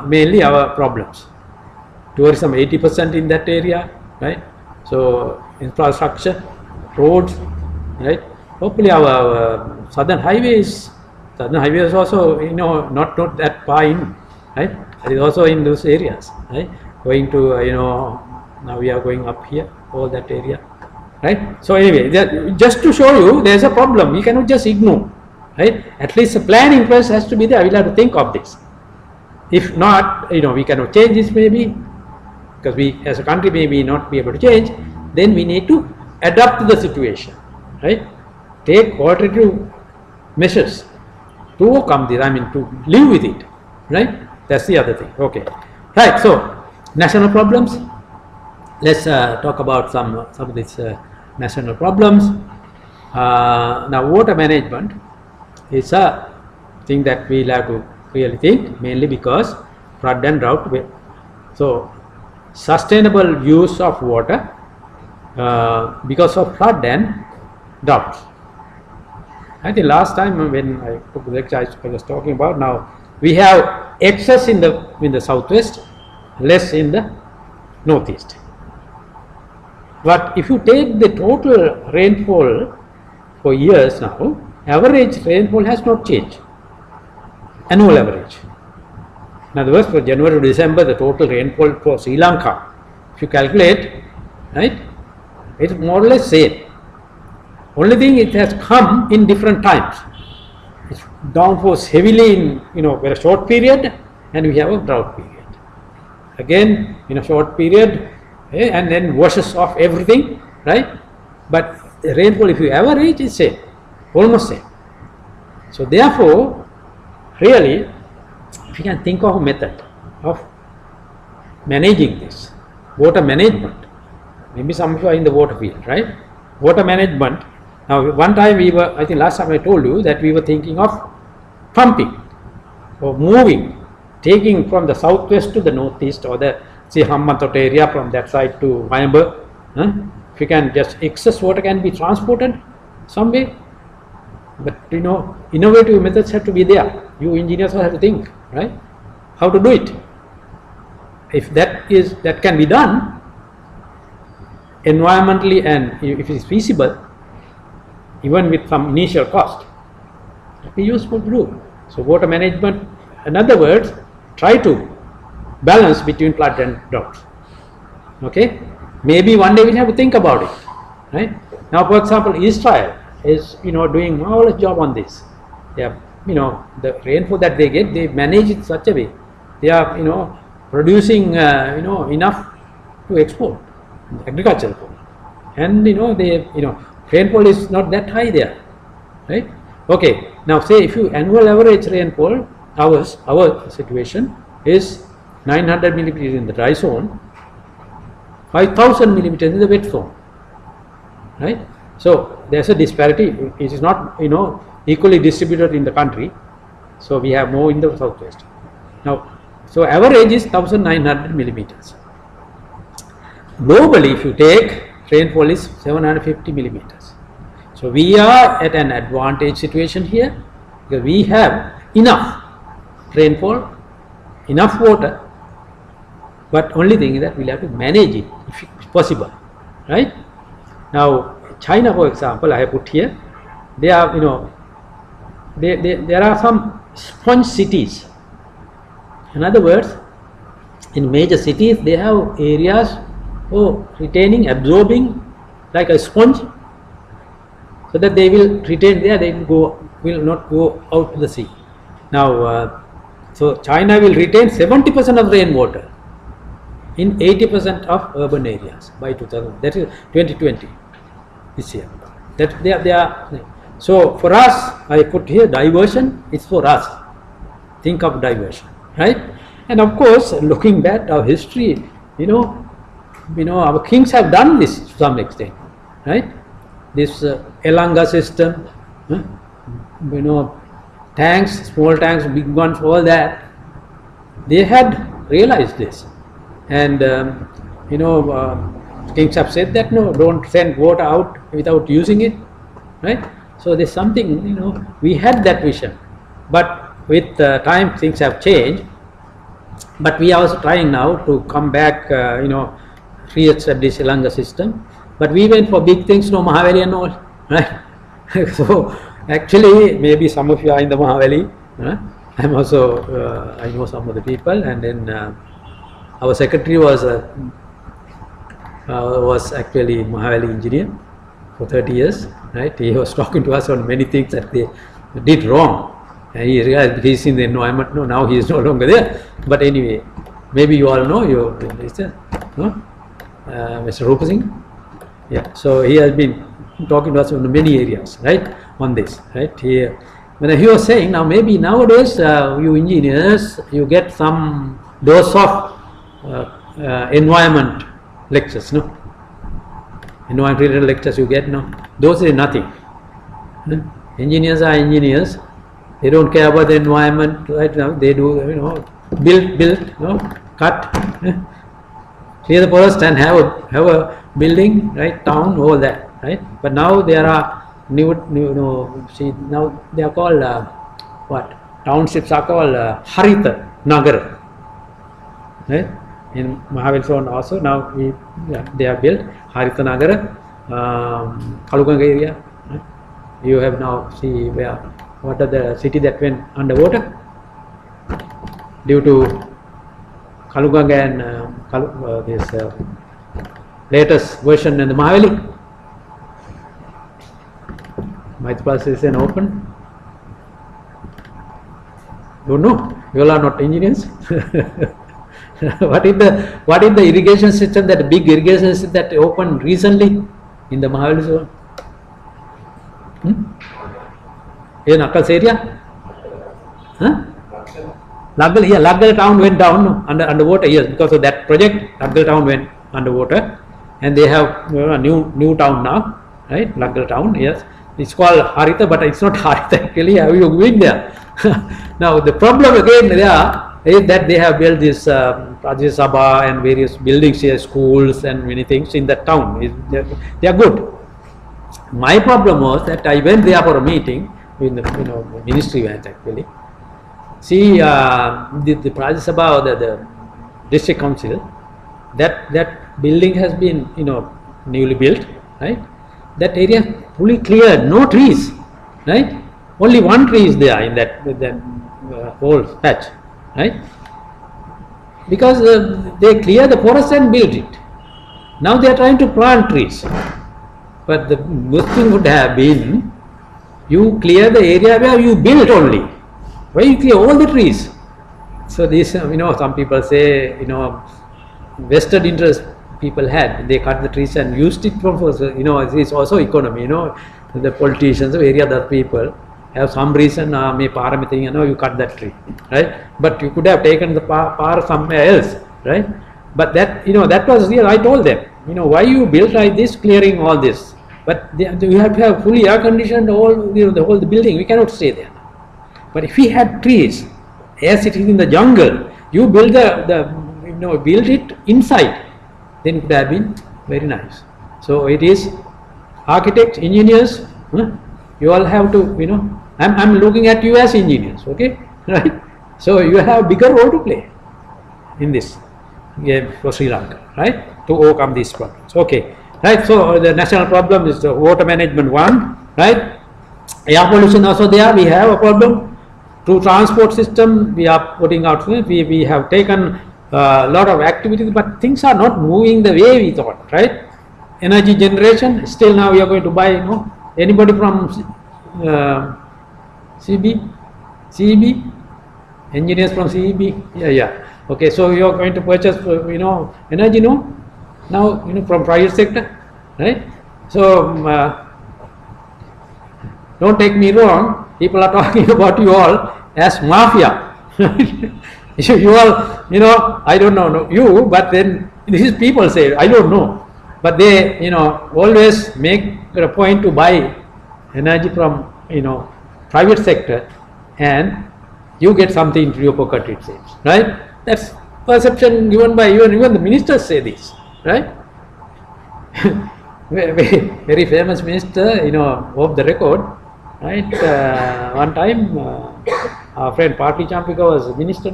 mainly our problems. Tourism 80% in that area, right? So infrastructure, roads, right? Hopefully our southern highways also, not that far in, right? It is also in those areas, right? Going to, now we are going up here, all that area, right? So anyway, just to show you, there is a problem. We cannot just ignore, right? At least a planning first has to be there. We will have to think of this. If not, we cannot change this maybe, because we as a country may not be able to change, then we need to adapt to the situation, right? Take alternative measures to overcome this, I mean to live with it, right? That's the other thing. Okay, right. So national problems. Let's talk about some of these national problems. Now water management is a thing that we'll have to really think, mainly because flood and drought. So sustainable use of water because of flood and drought. I think last time when I took the lecture I was talking about, now we have excess in the southwest, less in the northeast. But if you take the total rainfall for years now, average rainfall has not changed, annual average. In other words, for January to December, the total rainfall for Sri Lanka, if you calculate, right, it's more or less same. Only thing, it has come in different times. It downpours heavily in very short period, and we have a drought period. Again in a short period, and then washes off everything, right? But the rainfall, if you average, is same, almost same. So therefore, really, if you can think of a method of managing this water management, maybe some of you are in the water field, right? Water management. Now, one time we were, I think last time I told you that we were thinking of pumping or moving, taking from the southwest to the northeast, or the say Hambantota area from that side to Wayamba. If you can, just excess water can be transported some way. But innovative methods have to be there. You engineers have to think, right, how to do it. If that can be done environmentally, and if it is feasible, even with some initial cost, it will be useful to do. So water management, in other words, try to balance between flood and drought. Okay, maybe one day we'll have to think about it, right? Now, for example, Israel is doing marvelous job on this. They have the rainfall that they get, they manage it such a way. They are producing enough to export agricultural food, and they rainfall is not that high there, right? Okay, now say if you annual average rainfall, our situation is 900 millimeters in the dry zone, 5000 millimeters in the wet zone, right? So there's a disparity. It is not equally distributed in the country. So we have more in the southwest. Now, so average is 1900 millimeters. Globally, if you take, rainfall is 750 millimeters. So we are at an advantage situation here, because we have enough rainfall, enough water, but only thing is that we'll have to manage it if possible, right? Now, China, for example, I have put here, they are, there are some sponge cities. In other words, in major cities, they have areas for retaining, absorbing like a sponge, so that they will retain there, they will not go out to the sea. Now, so China will retain 70% of rainwater in 80% of urban areas by 2000. That is 2020 this year. That they are. So for us, I put here diversion. It's for us. Think of diversion, right? And of course, looking back our history, our kings have done this to some extent, right? This Lanka system, tanks, small tanks, big ones, all that. They had realized this, and kings have said that no, don't send water out without using it, right? So there's something, we had that vision, but with time things have changed. But we are also trying now to come back, re-establish Lanka system. But we went for big things, Mahaveli and all, right? So actually, maybe some of you are in the Mahaveli. I'm also, I know some of the people, and then our secretary was actually Mahaveli engineer for 30 years, right? He was talking to us on many things that they did wrong, and he realized he's in the environment. No, now he is no longer there. But anyway, maybe you all know, no? Mr. Rupa Singh. Yeah, so he has been talking to us in many areas, right, on this, right. When he was saying, now maybe nowadays you engineers, you get some dose of environment lectures, no? Environment related lectures you get, no? Those is nothing. Engineers are engineers. They don't care about the environment right now. They do, build, cut, clear the forest and have a building, right, town, all that, right. But now there are new see, now they are called what? Townships are called Harita Nagar, right. In Mahavilswan also now they are built Harita Nagar, Kaluganga area. Right? You have now see what are the city that went underwater due to Kaluganga and this latest version in the Mahavali. Maithpal is an open. Don't know. You all are not engineers. What is the irrigation system, that big irrigation system that opened recently in the Mahavali zone? In Akkal's area? Huh? Laggal town went down underwater, yes, because of that project. Laggal town went underwater, and they have a new town now, right? Laggal town, yes. It's called Harita, but it's not Harita actually. How are you going there? Now the problem again there is that they have built this Rajya Sabha and various buildings here, schools and many things in that town. They are good. My problem was that I went there for a meeting in the ministry went actually. See the Rajya Sabha or the district council, that building has been newly built, right? That area fully cleared, no trees, right? Only one tree is there in that whole patch, right? Because they clear the forest and build it. Now they are trying to plant trees. But the good thing would have been, you clear the area where you built only. Why you clear all the trees? So this, some people say, vested interest people had. They cut the trees and used it for, it's also economy, the politicians, various other people have some reason, you cut that tree, right? But you could have taken the power somewhere else, right? But that, that was real. I told them, why you built like this, clearing all this? But you have to have fully air conditioned the whole building. We cannot stay there. But if we had trees, as it is in the jungle, you build build it inside, then it would have been very nice. So it is architects, engineers, you all have to, I'm looking at you as engineers, okay, right? So you have a bigger role to play in this game for Sri Lanka, right, to overcome these problems, okay, right? So the national problem is the water management one, right? Air pollution also there, we have a problem. To transport system, we are putting out, we have taken a lot of activities, but things are not moving the way we thought, right? Energy generation, still now we are going to buy, anybody from CEB, engineers from CEB, yeah, okay, so you are going to purchase, energy, now, from private sector, right? So, don't take me wrong, people are talking about you all as mafia. You all, I don't know you, but then these people say, I don't know. But they, always make a point to buy energy from, private sector, and you get something into your pocket, it seems, right? That's perception given by even the ministers say this, right? Very famous minister, off the record, right? One time, our friend Party Champika was minister,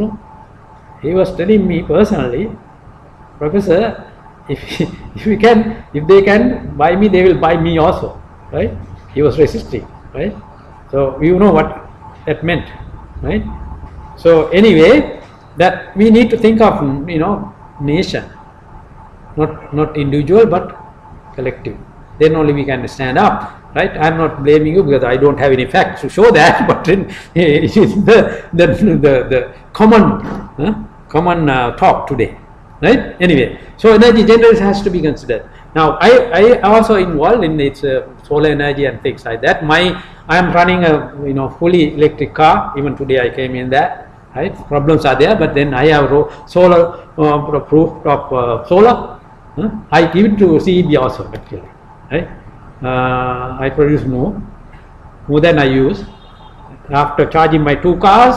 he was telling me personally, Professor, if they can buy me, they will buy me also, right? He was resisting, right? So you know what that meant, right? So anyway, that we need to think of, nation, not individual but collective. Then only we can stand up, right? I am not blaming you because I don't have any facts to show that, but it is the common talk today, right? Anyway, so energy generation has to be considered. Now I also involved in its solar energy and things like that. I am running a fully electric car. Even today I came in that. Right, problems are there, but then I have solar rooftop solar. I give it to CEB also actually. Right, I produce more than I use. After charging my 2 cars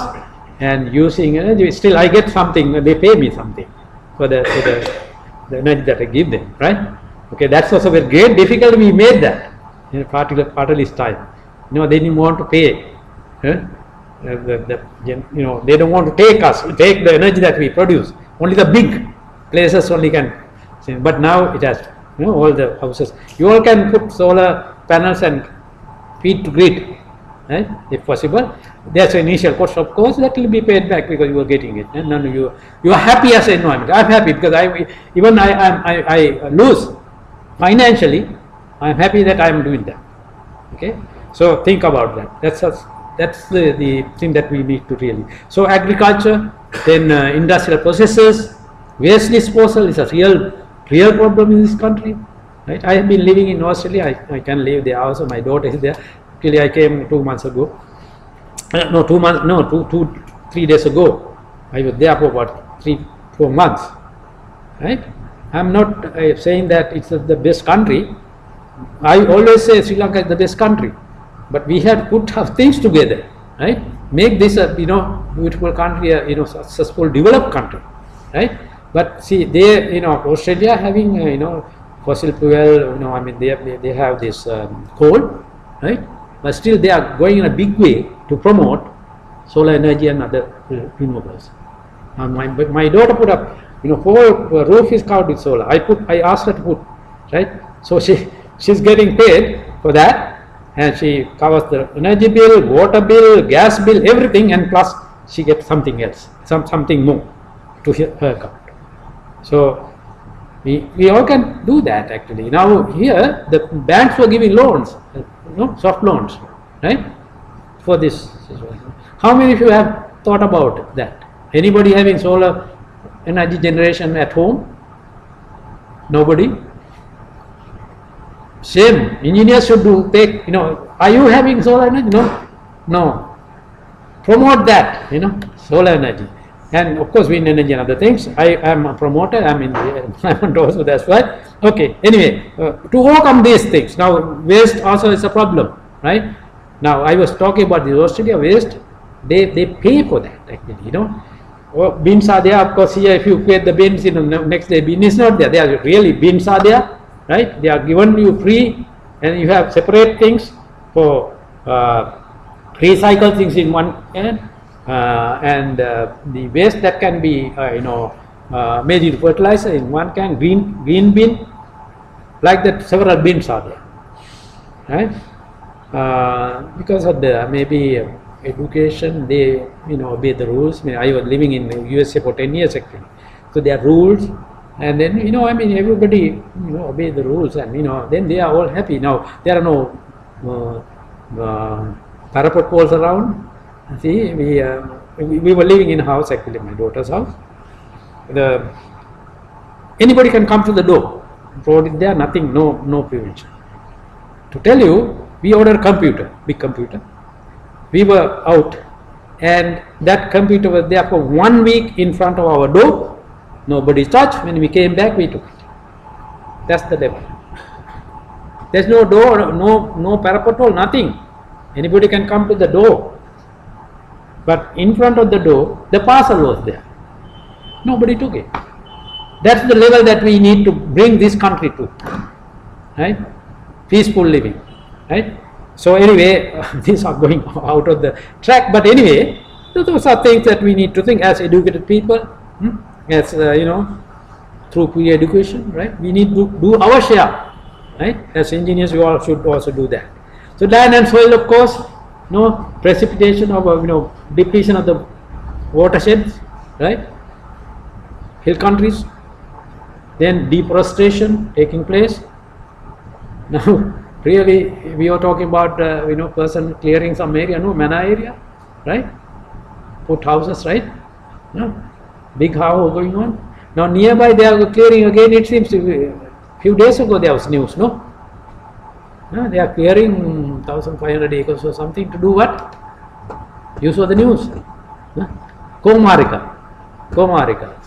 and using energy, still I get something. They pay me something for the energy that I give them. Right. Okay, that's also very great difficulty. We made that in a particular time. They didn't want to pay. They don't want to take the energy that we produce. Only the big places only can. But now it has, all the houses. You all can put solar panels and feed to grid, right? If possible. There's an initial cost, of course, that will be paid back because you are getting it. And you are happy as an environment. I'm happy because I lose financially. I'm happy that I'm doing that. Okay, so think about that. That's the thing that we need to really. So agriculture, then industrial processes, waste disposal is a real problem in this country. Right? I have been living in Australia. I can live there also. My daughter is there. Actually, I came 2 months ago. 3 days ago. I was there for about 3-4 months. Right? I'm not saying that it's the best country. I always say Sri Lanka is the best country. But we have to put our things together, right? Make this a beautiful country, a successful developed country, right? But see, they Australia having fossil fuel, they have this coal, right? But still they are going in a big way to promote solar energy and other renewables. My daughter put up, whole roof is covered with solar. I asked her to put, right? So she's getting paid for that. And she covers the energy bill, water bill, gas bill, everything, and plus she gets something else, something more to her account. So we all can do that actually. Now here the banks were giving loans, soft loans, right, for this situation. How many of you have thought about that? Anybody having solar energy generation at home? Nobody? Same, engineers should take, are you having solar energy? No. Promote that, solar energy. And of course, wind energy and other things. I am a promoter, I'm in the environment also, that's why. Okay, anyway, to overcome these things. Now, waste also is a problem, right? Now, I was talking about the Australia waste, they pay for that actually, Bins are there, of course, here if you create the bins, next day bin is not there. There are really bins are there. Right, they are given you free, and you have separate things for recycle things in one end, and the waste that can be made into fertilizer in one can, green bin, like that. Several bins are there, right? Because of the maybe education, they obey the rules. I was living in the USA for 10 years actually, so there are rules. And then everybody obey the rules, and then they are all happy. Now there are no parapet poles around. See, we were living in a house actually, my daughter's house. Anybody can come to the door. Road is there, nothing, no prevention. To tell you, we ordered a computer, big computer. We were out, and that computer was there for 1 week in front of our door. Nobody touched. When we came back, we took it. That's the level. There's no door, no parapet wall, nothing. Anybody can come to the door. But in front of the door, the parcel was there. Nobody took it. That's the level that we need to bring this country to. Right? Peaceful living. Right? So anyway, these are going out of the track. But anyway, those are things that we need to think as educated people. As through peer education, right? We need to do our share, right? As engineers, we all should also do that. So land and soil, of course, precipitation of depletion of the watersheds, right? Hill countries, then deforestation taking place. Now, really, we are talking about person clearing some area, manor area, right? Put houses, right? Big house going on. Now nearby they are clearing again. It seems to be, a few days ago there was news, no? They are clearing 1,500 acres or something to do what? You saw the news. Komarika.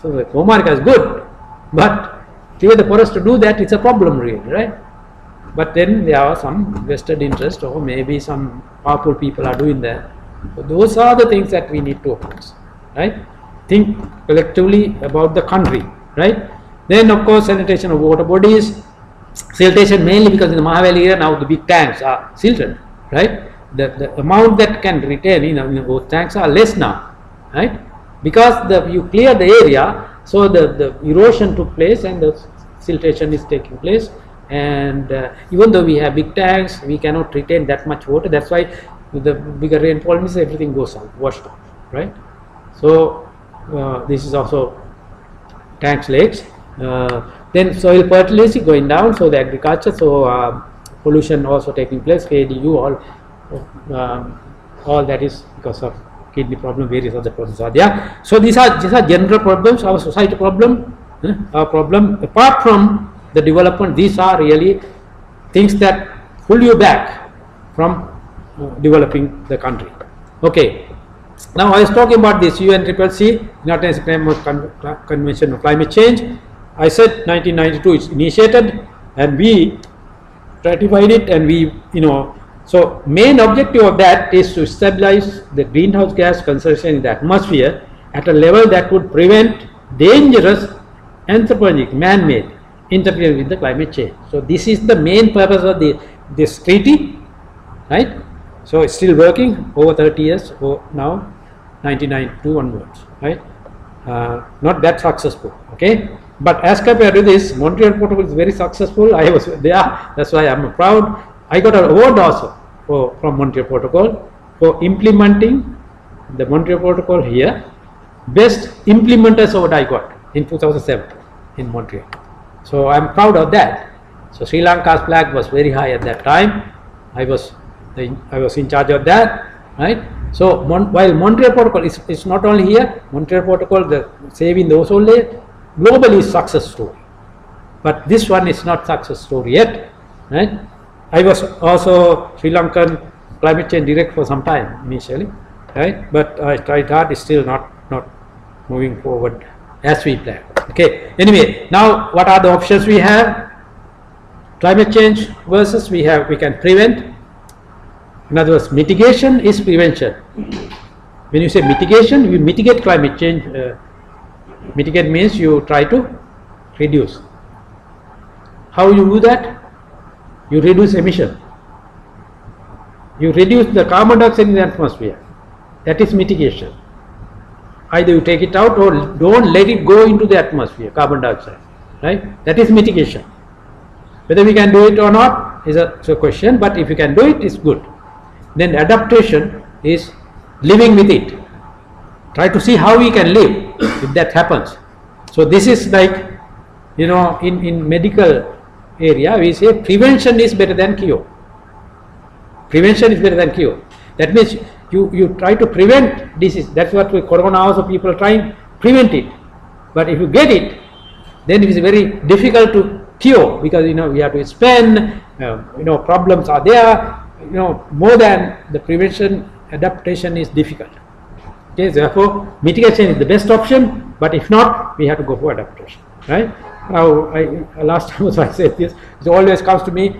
So the Komarika is good, but clear the forest to do that, it's a problem really, right? But then there are some vested interest, or maybe some powerful people are doing that. So those are the things that we need to oppose, right? Think collectively about the country, right? Then of course sanitation of water bodies, siltation mainly because in the Mahaveli area now the big tanks are silted, right? The amount that can retain in those tanks are less now, right? Because you clear the area, so the erosion took place and the siltation is taking place. And even though we have big tanks, we cannot retain that much water. That's why with the bigger rainfall means everything goes out, washed out, right? So this is also tanks, lakes. Then soil fertility going down, so the agriculture, so pollution also taking place, KDU, all that is because of kidney problem, various other problems are there. So these are general problems, our society problem, our problem. Apart from the development, these are really things that pull you back from developing the country. Okay. Now I was talking about this UNCCC, United Nations Framework Convention on Climate Change. I said 1992 is initiated and we ratified it, and we, so main objective of that is to stabilize the greenhouse gas concentration in the atmosphere at a level that would prevent dangerous anthropogenic, man-made interference with the climate change. So this is the main purpose of this treaty, right? So it's still working over 30 years now, 1992 onwards, right? Not that successful, okay? But as compared to this, Montreal Protocol is very successful. I was there, that's why I'm proud. I got an award also from Montreal Protocol for implementing the Montreal Protocol here. Best implementers award I got in 2007 in Montreal. So I'm proud of that. So Sri Lanka's flag was very high at that time. I was in charge of that, right? So while Montreal Protocol is not only here, Montreal Protocol, the saving the ozone layer, globally is success story. But this one is not success story yet, right? I was also Sri Lankan climate change director for some time initially, right? But I tried hard, it's still not moving forward as we planned. Okay, anyway, now what are the options we have? Climate change versus we can prevent. In other words, mitigation is prevention. When you say mitigation, you mitigate climate change. Mitigate means you try to reduce. How you do that? You reduce emission. You reduce the carbon dioxide in the atmosphere. That is mitigation. Either you take it out or don't let it go into the atmosphere, carbon dioxide, right? That is mitigation. Whether we can do it or not is a question, but if you can do it, it's good. Then adaptation is living with it. Try to see how we can live if that happens. So this is like, in medical area we say prevention is better than cure. Prevention is better than cure. That means you try to prevent disease. That's what with corona also people are trying prevent it. But if you get it, then it is very difficult to cure, because we have to spend, problems are there, more than the prevention. Adaptation is difficult. Okay, therefore mitigation is the best option, but if not, we have to go for adaptation, right? Now last time also I said this, it always comes to me,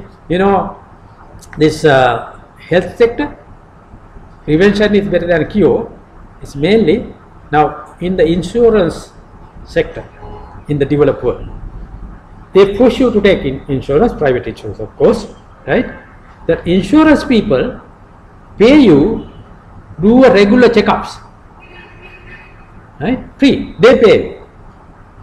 this health sector, prevention is better than cure. It's mainly now in the insurance sector in the developed world. They push you to take insurance, private insurance of course, right? The insurance people pay you, do a regular checkups, right? Free, they pay.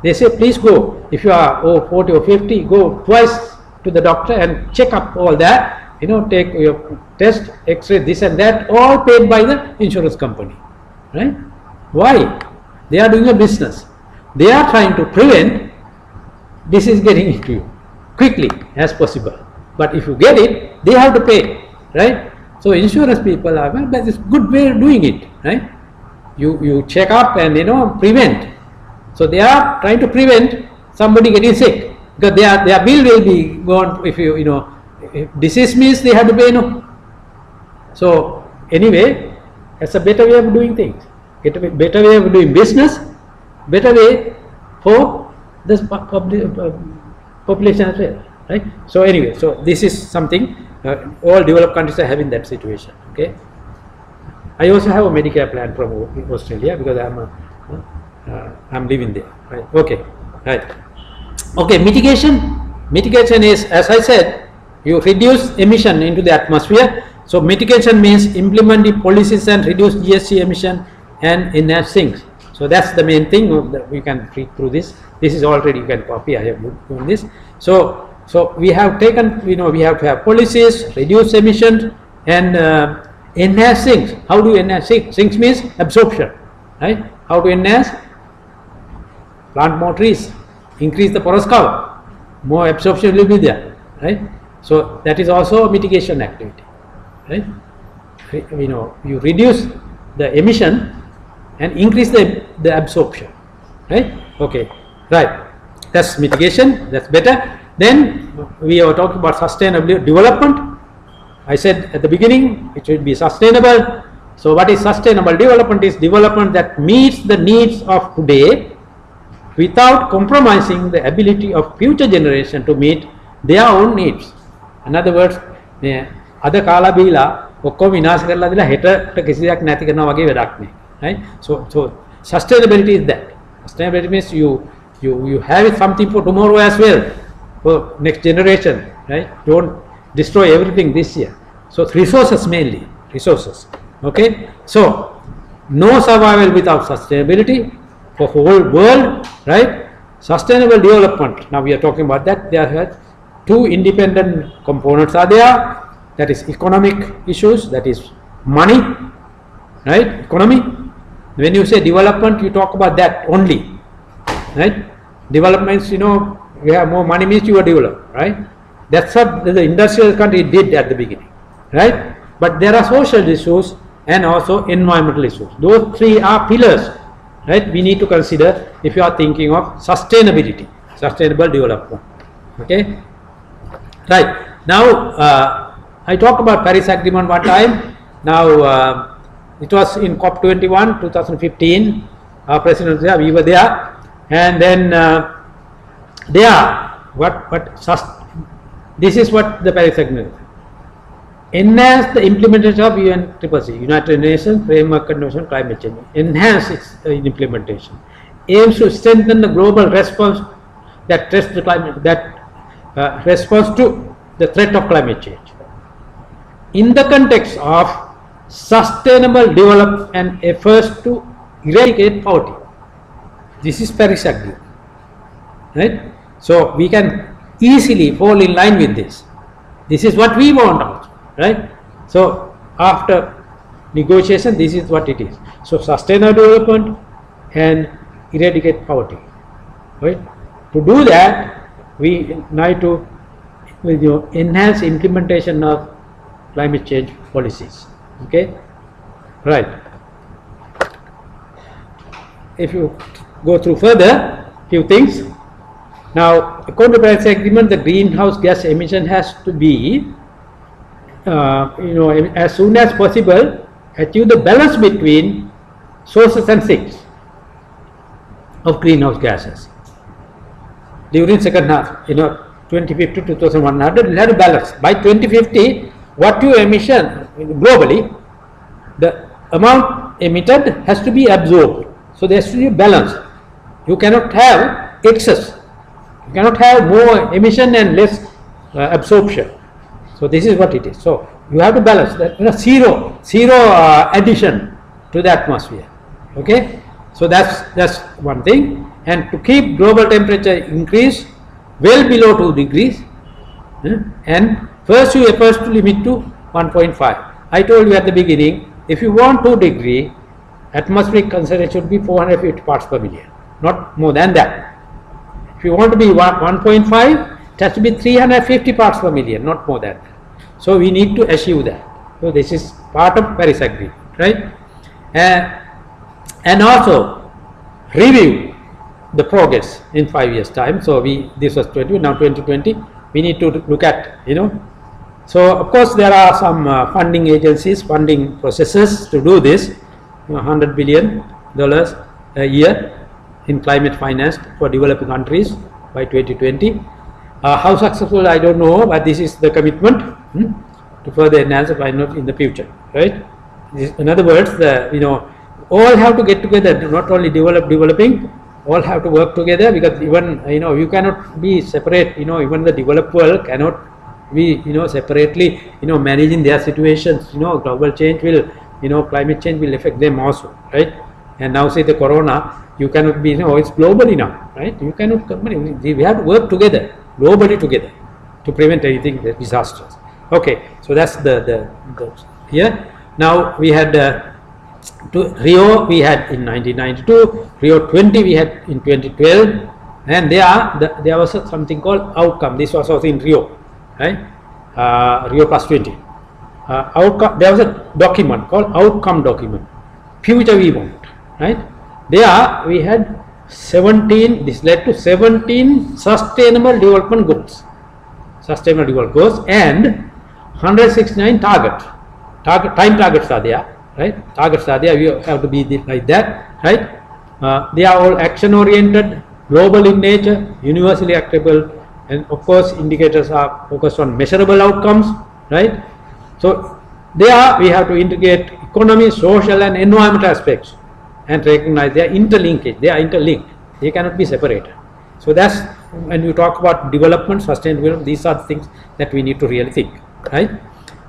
They say please go, if you are 40 or 50, go twice to the doctor and check up all that, take your test, x-ray, this and that, all paid by the insurance company, right? Why? They are doing a business. They are trying to prevent this is getting into you quickly as possible. But if you get it, they have to pay, right? So insurance people are, but it's a good way of doing it, right? You check up and prevent. So they are trying to prevent somebody getting sick, because their bill will be gone if if disease means they have to pay, no. So anyway, that's a better way of doing things, better way of doing business, better way for this population as well, right? So anyway, so this is something all developed countries are having that situation. Okay, I also have a Medicare plan from Australia because I'm living there, right? Okay, right. Okay, mitigation is, as I said, you reduce emission into the atmosphere. So mitigation means implementing policies and reduce GHG emission and enhance things. So that's the main thing. We can read through this. This is already, you can copy. I have done this. So we have taken, we have to have policies, reduce emissions, and enhance things. How do you enhance things? Things means absorption, right? How to enhance? Plant more trees, increase the forest cover, more absorption will be there, right? So that is also a mitigation activity, right? You reduce the emission and increase the absorption, right? Okay, right. That's mitigation. That's better. Then we are talking about sustainable development. I said at the beginning it should be sustainable. So what is sustainable development? Is development that meets the needs of today without compromising the ability of future generation to meet their own needs. In other words, ada kala bila ඔක්කොම විනාශ කරලා දීලා හෙටට කිසි දෙයක් නැති කරනවා වගේ වැඩක් නේ, right? So sustainability is that. Sustainability means you have something for tomorrow as well, for next generation, right? Don't destroy everything this year. So resources, mainly resources. Okay, so no survival without sustainability for whole world, right? Sustainable development, now we are talking about that. There are two independent components are there. That is economic issues, that is money, right? Economy. When you say development, you talk about that only, right? Developments, you have more money means you are developed, right? That's what the industrial country did at the beginning, right? But there are social issues and also environmental issues. Those three are pillars, right? We need to consider if you are thinking of sustainability, sustainable development. Okay, right. Now I talked about Paris Agreement one time. Now it was in COP21 2015. Our president was there, we were there, and then this is what the Paris Agreement is. Enhance the implementation of UNCCC, United Nations Framework Convention on Climate Change. Enhance its implementation. Aims to strengthen the global response that response to the threat of climate change in the context of sustainable development and efforts to eradicate poverty. This is Paris Agreement, right? So we can easily fall in line with this. This is what we want also, right? So after negotiation, this is what it is. So sustainable development and eradicate poverty, right? To do that, we need to enhance implementation of climate change policies. Okay, right. If you go through further, few things. Now, according to the Paris Agreement, the greenhouse gas emission has to be, as soon as possible, achieve the balance between sources and sinks of greenhouse gases. During second half, 2050 to 2100, we'll have a balance. By 2050, what your emission globally, the amount emitted has to be absorbed. So there has to be a balance. You cannot have excess. You cannot have more emission and less absorption. So this is what it is. So you have to balance that. Zero addition to the atmosphere. Okay. So that's one thing. And to keep global temperature increase well below 2 degrees, and first you efforts to limit to 1.5. I told you at the beginning, if you want 2 degree, atmospheric concentration should be 450 parts per million, not more than that. If you want to be 1.5, it has to be 350 parts per million, not more than that. So we need to achieve that. So this is part of Paris Agreement, right? And also review the progress in 5 years time. So this was 20, now 2020, we need to look at, so of course there are some funding agencies, funding processes to do this, $100 billion a year in climate finance for developing countries by 2020. How successful I don't know, but this is the commitment to further enhance the finance in the future, right? In other words, all have to get together, not only developing, all have to work together, because even you cannot be separate. Even the developed world cannot be separately managing their situations. Global change will climate change will affect them also, right? And now say the corona, you cannot be it's globally now, right? You cannot, we have to work together, globally together, to prevent anything disastrous. Okay, so that's the here. Now we had Rio we had in 1992, Rio 20 we had in 2012, and there was something called outcome. This was also in Rio, right? Rio plus 20. Outcome. There was a document called outcome document. Future we want, right? There we had 17. This led to 17 sustainable development goals. Sustainable development goals and 169 time targets are there, right? Targets are there. You have to be like that, right? They are all action oriented, global in nature, universally applicable, and of course indicators are focused on measurable outcomes, right? So there we have to integrate economy, social and environmental aspects and recognize their interlinkage. They are interlinked. They cannot be separated. So that's when you talk about development, sustainable, these are the things that we need to really think, right?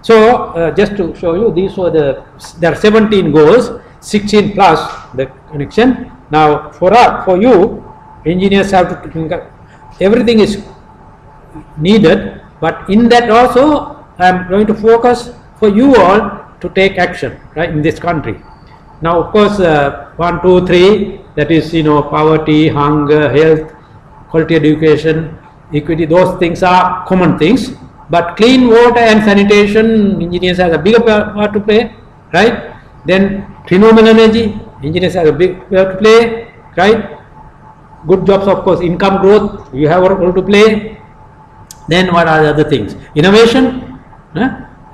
So just to show you, these were there are 17 goals, 16 plus the connection. Now for you, engineers have to think everything is needed, but in that also I am going to focus for you all to take action, right, in this country. Now of course 1, 2, 3, that is poverty, hunger, health, quality education, equity, those things are common things. But clean water and sanitation, engineers have a bigger part to play, right? Then renewable energy, engineers have a big part to play, right? Good jobs, of course, income growth, you have a role to play. Then what are the other things? Innovation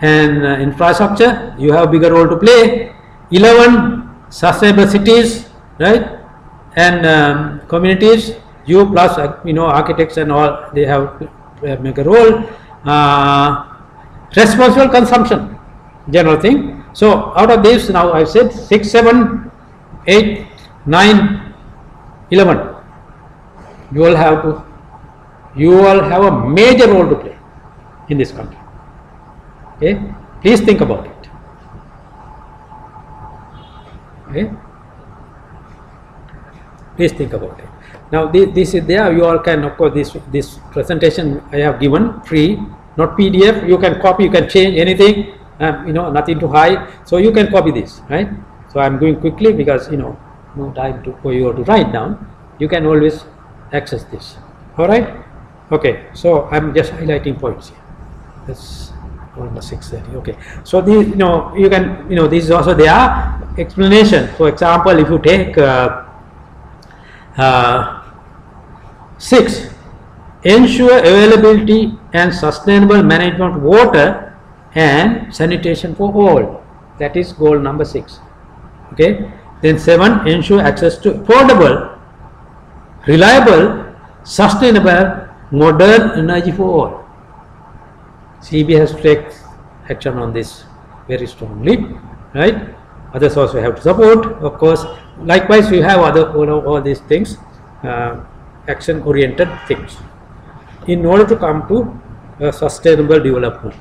and infrastructure, you have a bigger role to play. 11, sustainable cities, right? And communities, you plus architects and all, they have to make a role. Responsible consumption, general thing. So out of this, now I said 6, 7, 8, 9, 11. You all have a major role to play in this country. Okay, please think about it. Okay, please think about it. Now this is there. You all can, of course, this presentation I have given free, not PDF. You can copy, you can change anything. Nothing to hide. So you can copy this, right? So I am going quickly because no time for you to write down. You can always access this. All right. Okay. So I am just highlighting points here. That's almost 6:30. Okay. So you can this is also there explanation. For example, if you take 6, ensure availability and sustainable management of water and sanitation for all. That is goal number 6. Okay. Then 7, ensure access to affordable, reliable, sustainable, modern energy for all. CB has to take action on this very strongly, right? Others also have to support, of course. Likewise, we have other all these things, action oriented things, in order to come to sustainable development.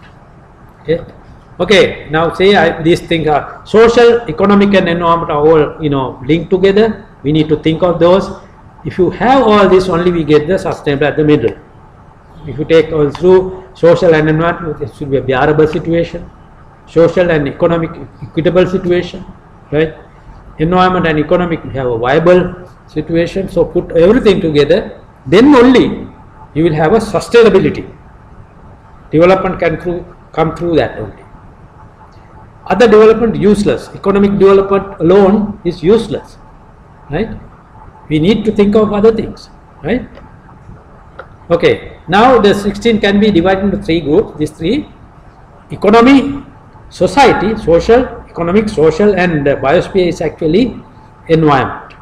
Okay. Now say these things are social, economic and environmental are all linked together. We need to think of those. If you have all this, only we get the sustainable at the middle. If you take all through social and environmental, it should be a bearable situation. Social and economic equitable situation, right? Environment and economic, we have a viable situation. So put everything together, then only you will have a sustainability. Development can come through that only. Other development useless. Economic development alone is useless, right? we need to think of other things, right? Okay, now the 16 can be divided into 3 groups. These 3: economy, society, social, economic, social, and biosphere is actually environment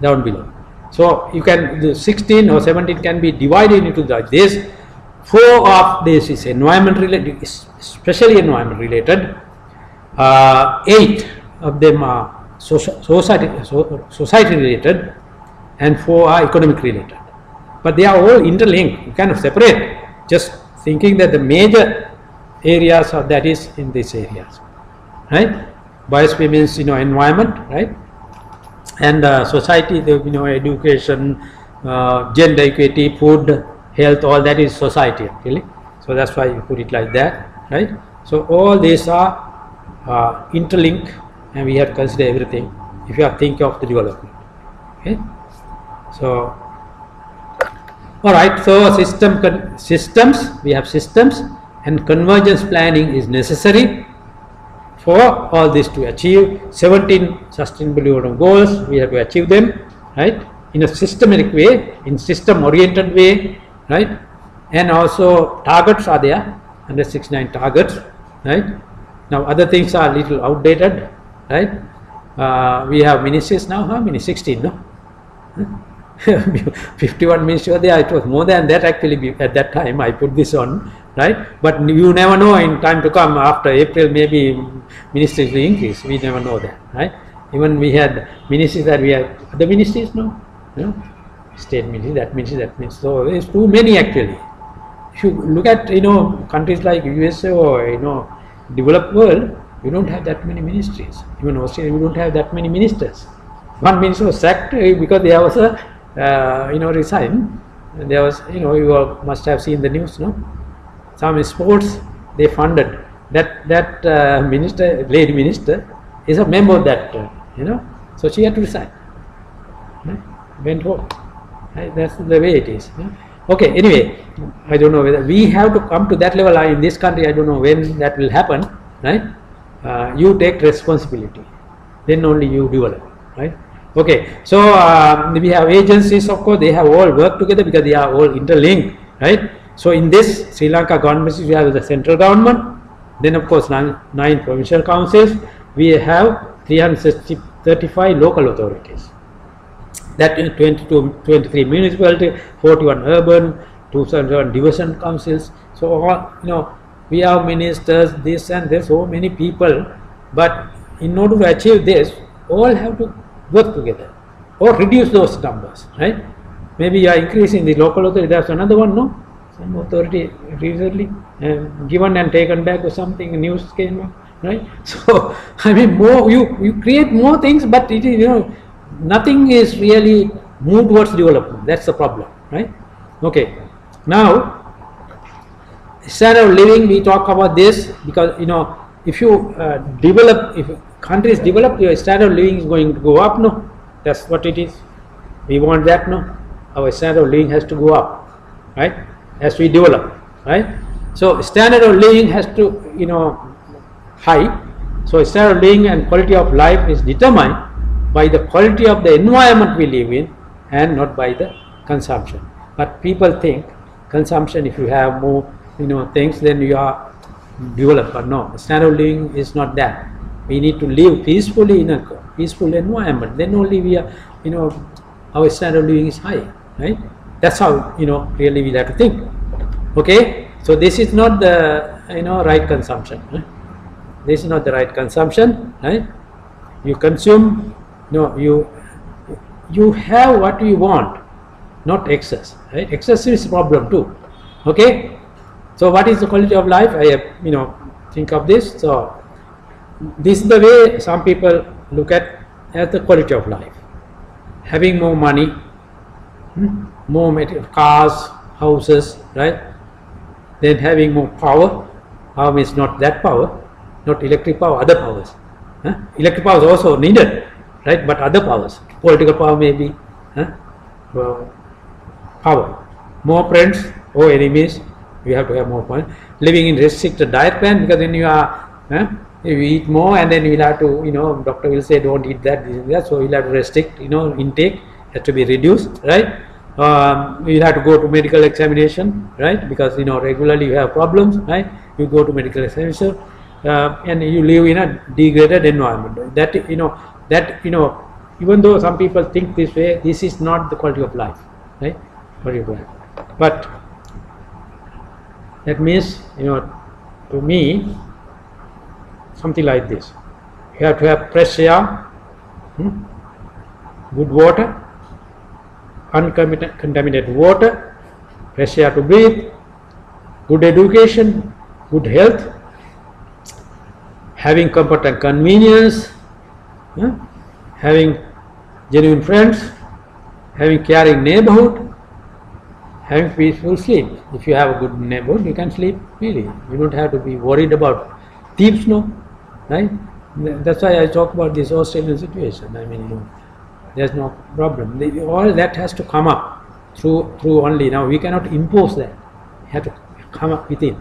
down below. So you can, the 16 or 17 can be divided into this. 4 of this is environment related, especially environment related. 8 of them are society related, and 4 are economic related. But they are all interlinked. You cannot separate. Just thinking that the major areas of that is in these areas, right? Biosphere means environment, right? And society, education, gender equity, food, health, all that is society actually. So that's why you put it like that, right? So all these are interlinked, and we have to consider everything if you are thinking of the development. Okay, so all right. So systems, we have systems, and convergence planning is necessary for all this to achieve 17 sustainable development goals. We have to achieve them, right, in a systematic way, in system oriented way, right? And also targets are there, 169 targets, right? Now other things are a little outdated, right? We have ministries now. How many? 16, no? 51 ministries there. It was more than that actually at that time. I put this on, right? But you never know in time to come. After April, maybe ministries will increase. We never know that, right? Even we had ministries that we have other ministries, no? State ministry, that ministry, that ministry. So there's too many actually. If you look at countries like USA or developed world, you don't have that many ministries. Even Australia, you don't have that many ministers. One minister was sacked because there was a resigned. There was you all must have seen the news, no? Some sports they funded. That minister, lady minister, is a member of that. So she had to resign. Went home. Right? That's the way it is. Okay. Anyway, I don't know whether we have to come to that level in this country. I don't know when that will happen. Right? You take responsibility, then only you develop. Right? Okay. So we have agencies. Of course, they have all worked together because they are all interlinked. Right? So in this Sri Lanka government, we have the central government. Then of course 9 provincial councils. We have 335 local authorities. That is 23 municipalities, 41 urban, 207 division councils. So all, we have ministers, this and this, so many people. But in order to achieve this, all have to work together or reduce those numbers, right? Maybe you are increasing the local authority. That's another one, no? Some authority recently given and taken back or something. News came up, right? So I mean, more you create more things, but it is nothing is really moved towards development. That's the problem, right? Okay. Now, standard of living, we talk about this because if you if countries develop, your standard of living is going to go up. No, that's what it is. We want that. No, our standard of living has to go up, right? As we develop, right? So standard of living has to high. So standard of living and quality of life is determined by the quality of the environment we live in and not by the consumption. But people think consumption, if you have more things, then you are developed. But no, standard of living is not that. We need to live peacefully in a peaceful environment. Then only we are our standard of living is high, right? That's how really we have to think. Okay, so this is not the right consumption. Right? This is not the right consumption, right? You consume. No, you have what you want, not excess. Right? Excess is a problem too. Okay. So what is the quality of life? I have think of this. So this is the way some people look at as the quality of life. Having more money, more material, cars, houses, right? Then having more power. Power means not that power, not electric power, other powers. Electric power is also needed. Right, but other powers, political power maybe, power, more friends or enemies. You have to have more points. Living in restricted diet plan, because then you are you eat more, and then you will have to doctor will say don't eat that, this and that, so you will have to restrict intake, has to be reduced, right? You have to go to medical examination, right? Because regularly you have problems, right? You go to medical examination, and you live in a degraded environment. That even though some people think this way, this is not the quality of life, right? Quality of life. But that means, to me, something like this. You have to have fresh air, good water, uncontaminated water, fresh air to breathe, good education, good health, having comfort and convenience, having genuine friends, having caring neighborhood, having peaceful sleep. If you have a good neighborhood, you can sleep freely. You don't have to be worried about thieves, no, right? That's why I talk about this Australian situation. I mean, there's no problem. All that has to come up through only. Now we cannot impose that. It has to come up within.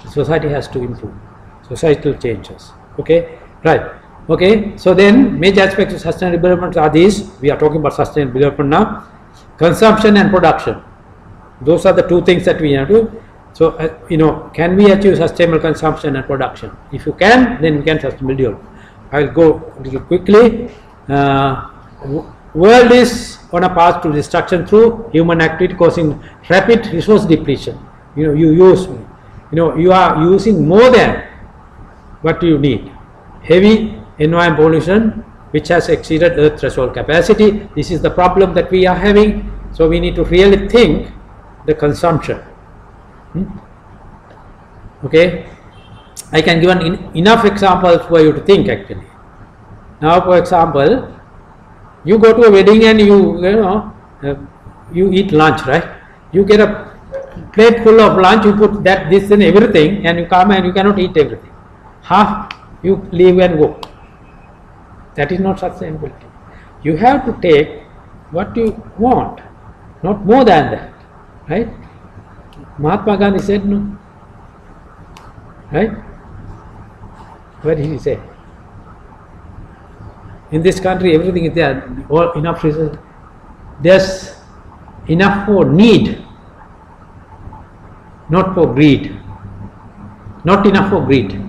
The society has to improve. Societal changes. Okay, right. Okay. So then, major aspects of sustainable development are these. We are talking about sustainable development now. Consumption and production. Those are the two things that we have to do. So, can we achieve sustainable consumption and production? If you can, then we can sustainable development. I will go a little quickly. World is on a path to destruction through human activity causing rapid resource depletion. You are using more than what you need. Heavy environment pollution, which has exceeded Earth threshold capacity. This is the problem that we are having. So we need to really think the consumption. Okay, I can give enough examples for you to think actually. Now, for example, you go to a wedding and you eat lunch, right? You get a plate full of lunch, you put this and everything, and you come and you cannot eat everything. Half you leave and go. That is not sustainability. You have to take what you want, not more than that, right? Mahatma Gandhi said no, right? What did he say? In this country, everything is there, all enough resources. There's enough for need, not for greed. Not enough for greed.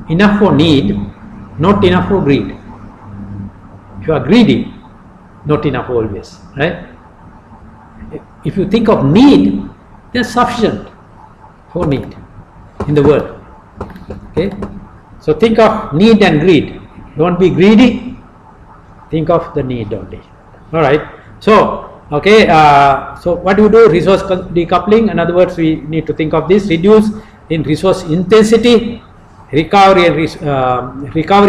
Enough for need, not enough for greed. If you are greedy, not enough always, right? If you think of need, there's sufficient for need in the world. Okay, so think of need and greed. Don't be greedy. Think of the need only. All right. So okay. So what do you do? Resource decoupling. In other words, we need to think of this: reduce in resource intensity, recovery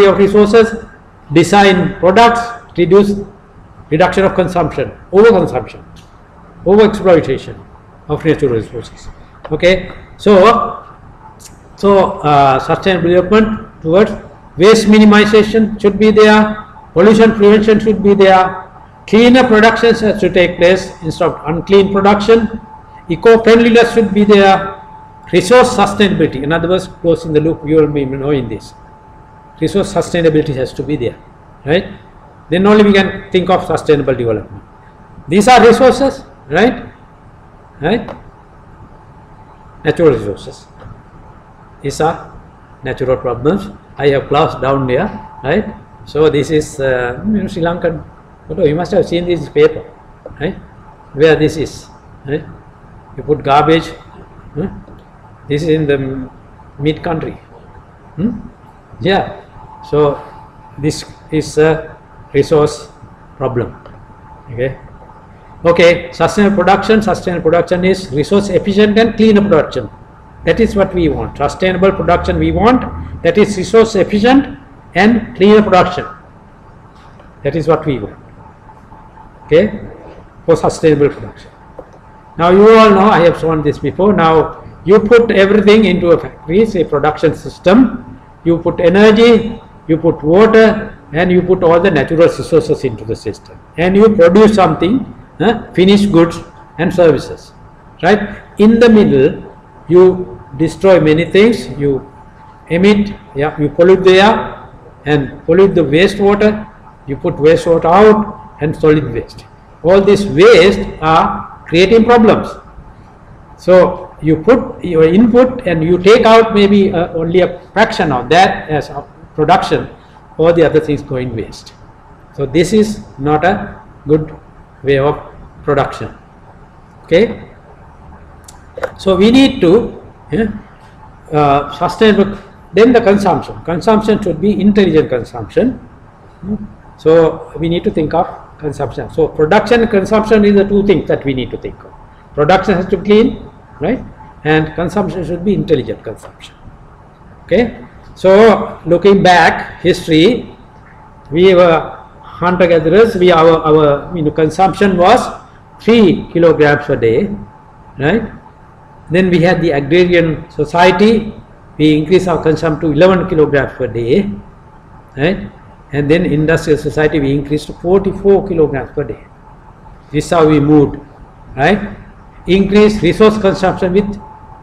of resources, design products, reduction of consumption, overconsumption, overexploitation of natural resources. Okay, so sustainable development towards waste minimization should be there, pollution prevention should be there, cleaner productions has to take place instead of unclean production, eco-friendliness should be there, resource sustainability, in other words, closing the loop, you will be knowing this. Resource sustainability has to be there, right? Then only we can think of sustainable development. These are resources, right? Natural resources. These are natural problems. I have clouds down there, right? So this is Sri Lankan photo. You must have seen this paper, right? Where this is, right? You put garbage. This is in the mid country. Yeah. So this is a resource problem. Okay, sustainable production. Sustainable production is resource efficient and cleaner production. That is what we want. Sustainable production we want. That is resource efficient and cleaner production. That is what we want. Okay, for sustainable production. Now you all know, I have shown this before. Now you put everything into a factory, say production system. You put energy, you put water, and you put all the natural resources into the system, and you produce something, finished goods and services, right? In the middle, you destroy many things. You emit, you pollute the air and pollute the wastewater. You put wastewater out and solid waste. all this waste are creating problems. So you put your input and you take out maybe only a fraction of that as a production, all the other things go in waste. So this is not a good way of production. Okay. So we need to sustainable. Then the consumption should be intelligent consumption. So we need to think of consumption. So production and consumption is the two things that we need to think of. Production has to be clean, right, and consumption should be intelligent consumption. Okay. So looking back history, we were hunter gatherers. Our consumption was 3 kilograms per day, right. Then we had the agrarian society. We increased our consumption to 11 kilograms per day, right? And then industrial society we increased to 44 kilograms per day. This is how we moved, right? Increased resource consumption with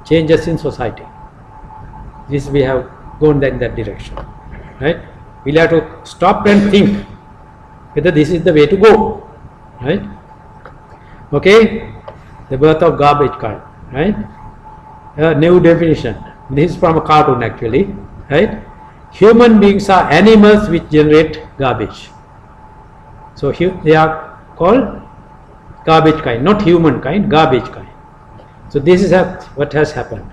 changes in society. This we have gone in that direction, right? We'll have to stop and think whether this is the way to go, right? Okay, the birth of garbage kind, right? New definition. This is from a cartoon actually, right? Human beings are animals which generate garbage. So they are called garbage kind, not human kind, garbage kind. So this is what has happened,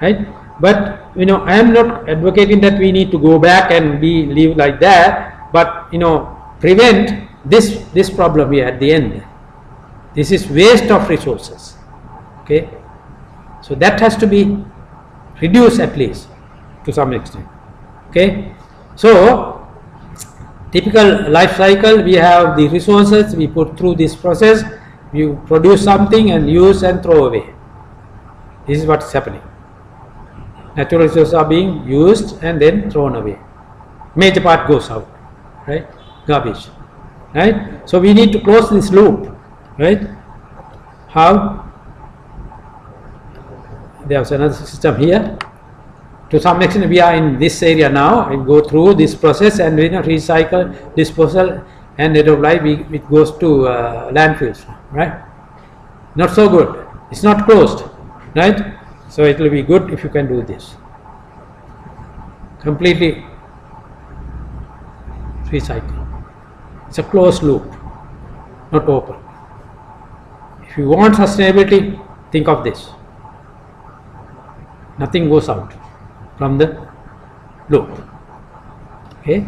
right? But I am not advocating that we need to go back and live like that, but prevent this problem here at the end. This is waste of resources. Okay. So that has to be reduced at least to some extent. Okay. So typical life cycle, we have the resources, we put through this process, you produce something and use and throw away. This is what is happening. Natural resources are being used and then thrown away. Major part goes out, right? Garbage, right? So we need to close this loop, right? How? There's another system here. To some extent we are in this area now. We go through this process and recycle, disposal, and end of life it goes to landfills, right? Not so good. It's not closed, right? So it will be good if you can do this. Completely recycle. It's a closed loop, not open. If you want sustainability, think of this. Nothing goes out from the loop. Okay.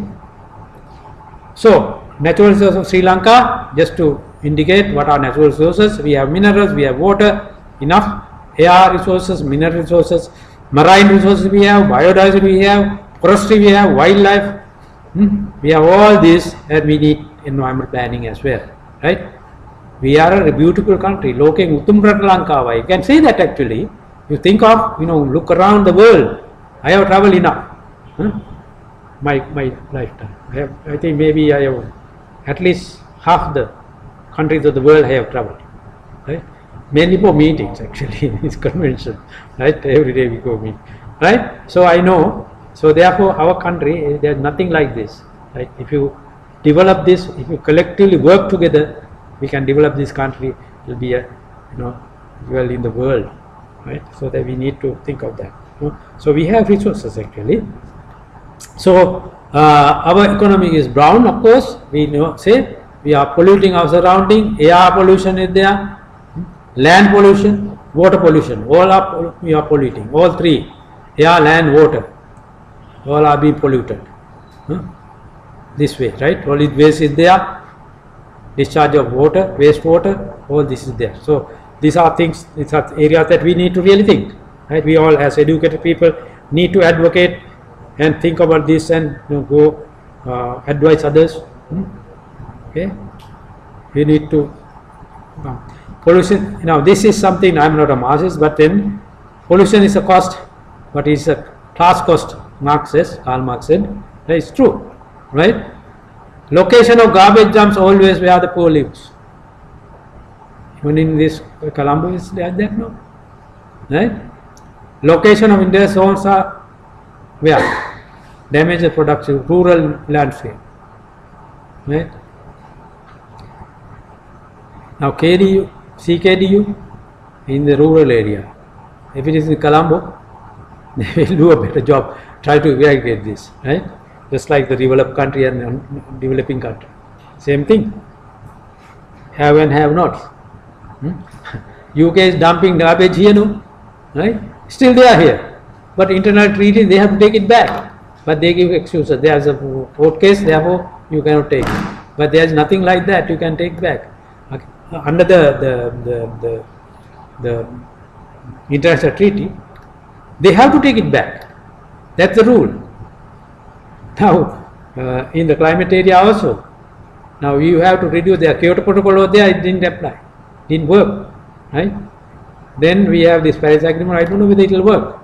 So natural resources of Sri Lanka, just to indicate what are natural resources, we have minerals, we have water, enough air resources, mineral resources, marine resources we have, biodiversity we have, forestry we have, wildlife, we have all this, and we need environmental planning as well, right? We are a beautiful country. Lokeng Utumrat Lanka. You can say that actually. You think of, look around the world. I have traveled enough. My lifetime. I think maybe I have at least half the countries of the world I have traveled. Right? Mainly for meetings actually in this convention. Right? Every day we go meet. Right? So I know. So therefore our country, there is nothing like this. Right? If you develop this, if you collectively work together, we can develop this country. It will be a, well in the world. Right? So that we need to think of that. So we have resources actually. So our economy is brown, of course. We say we are polluting our surrounding. Air pollution is there, land pollution, water pollution. All we are polluting. All three: air, land, water. All are being polluted. This way, right? Solid waste is there. Discharge of water, wastewater. All this is there. So these are things, these are areas that we need to really think, right? We all as educated people need to advocate and think about this and go advise others. Okay, we need to pollution. This is something, I am not a Marxist, but then pollution is a cost, but it's a class cost. Marx says, Karl Marx said, that is true, right? Location of garbage dumps always where the poor lives. Even in this Colombo is like that, no? Right? Location of industrial zones are where? Damage the production, rural landscape. Right? Now KDU, CKDU in the rural area. If it is in Colombo, they will do a better job, try to eradicate this, right? Just like the developed country and developing country. Same thing. Have and have nots. UK is dumping garbage here, no? Right? Still they are here. But internal treaty, they have to take it back. But they give excuses. There is a court case, therefore you cannot take it. But there is nothing like that you can take back. Okay. Under the international treaty, they have to take it back. That's the rule. Now, in the climate area also, now you have to reduce the Kyoto Protocol over there, it didn't apply, didn't work, right? Then we have this Paris Agreement, I don't know whether it will work,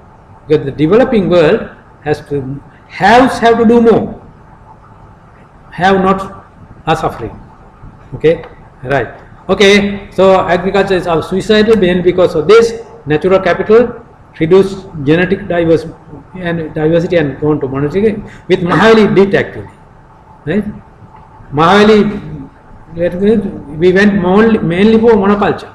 because the developing world have to do more, have not are suffering, okay, right? Okay, so agriculture is our suicidal mainly because of this, natural capital, reduce genetic diversity and go on to monetary, with Mahali did actually, right? Mahali, we went mainly for monoculture.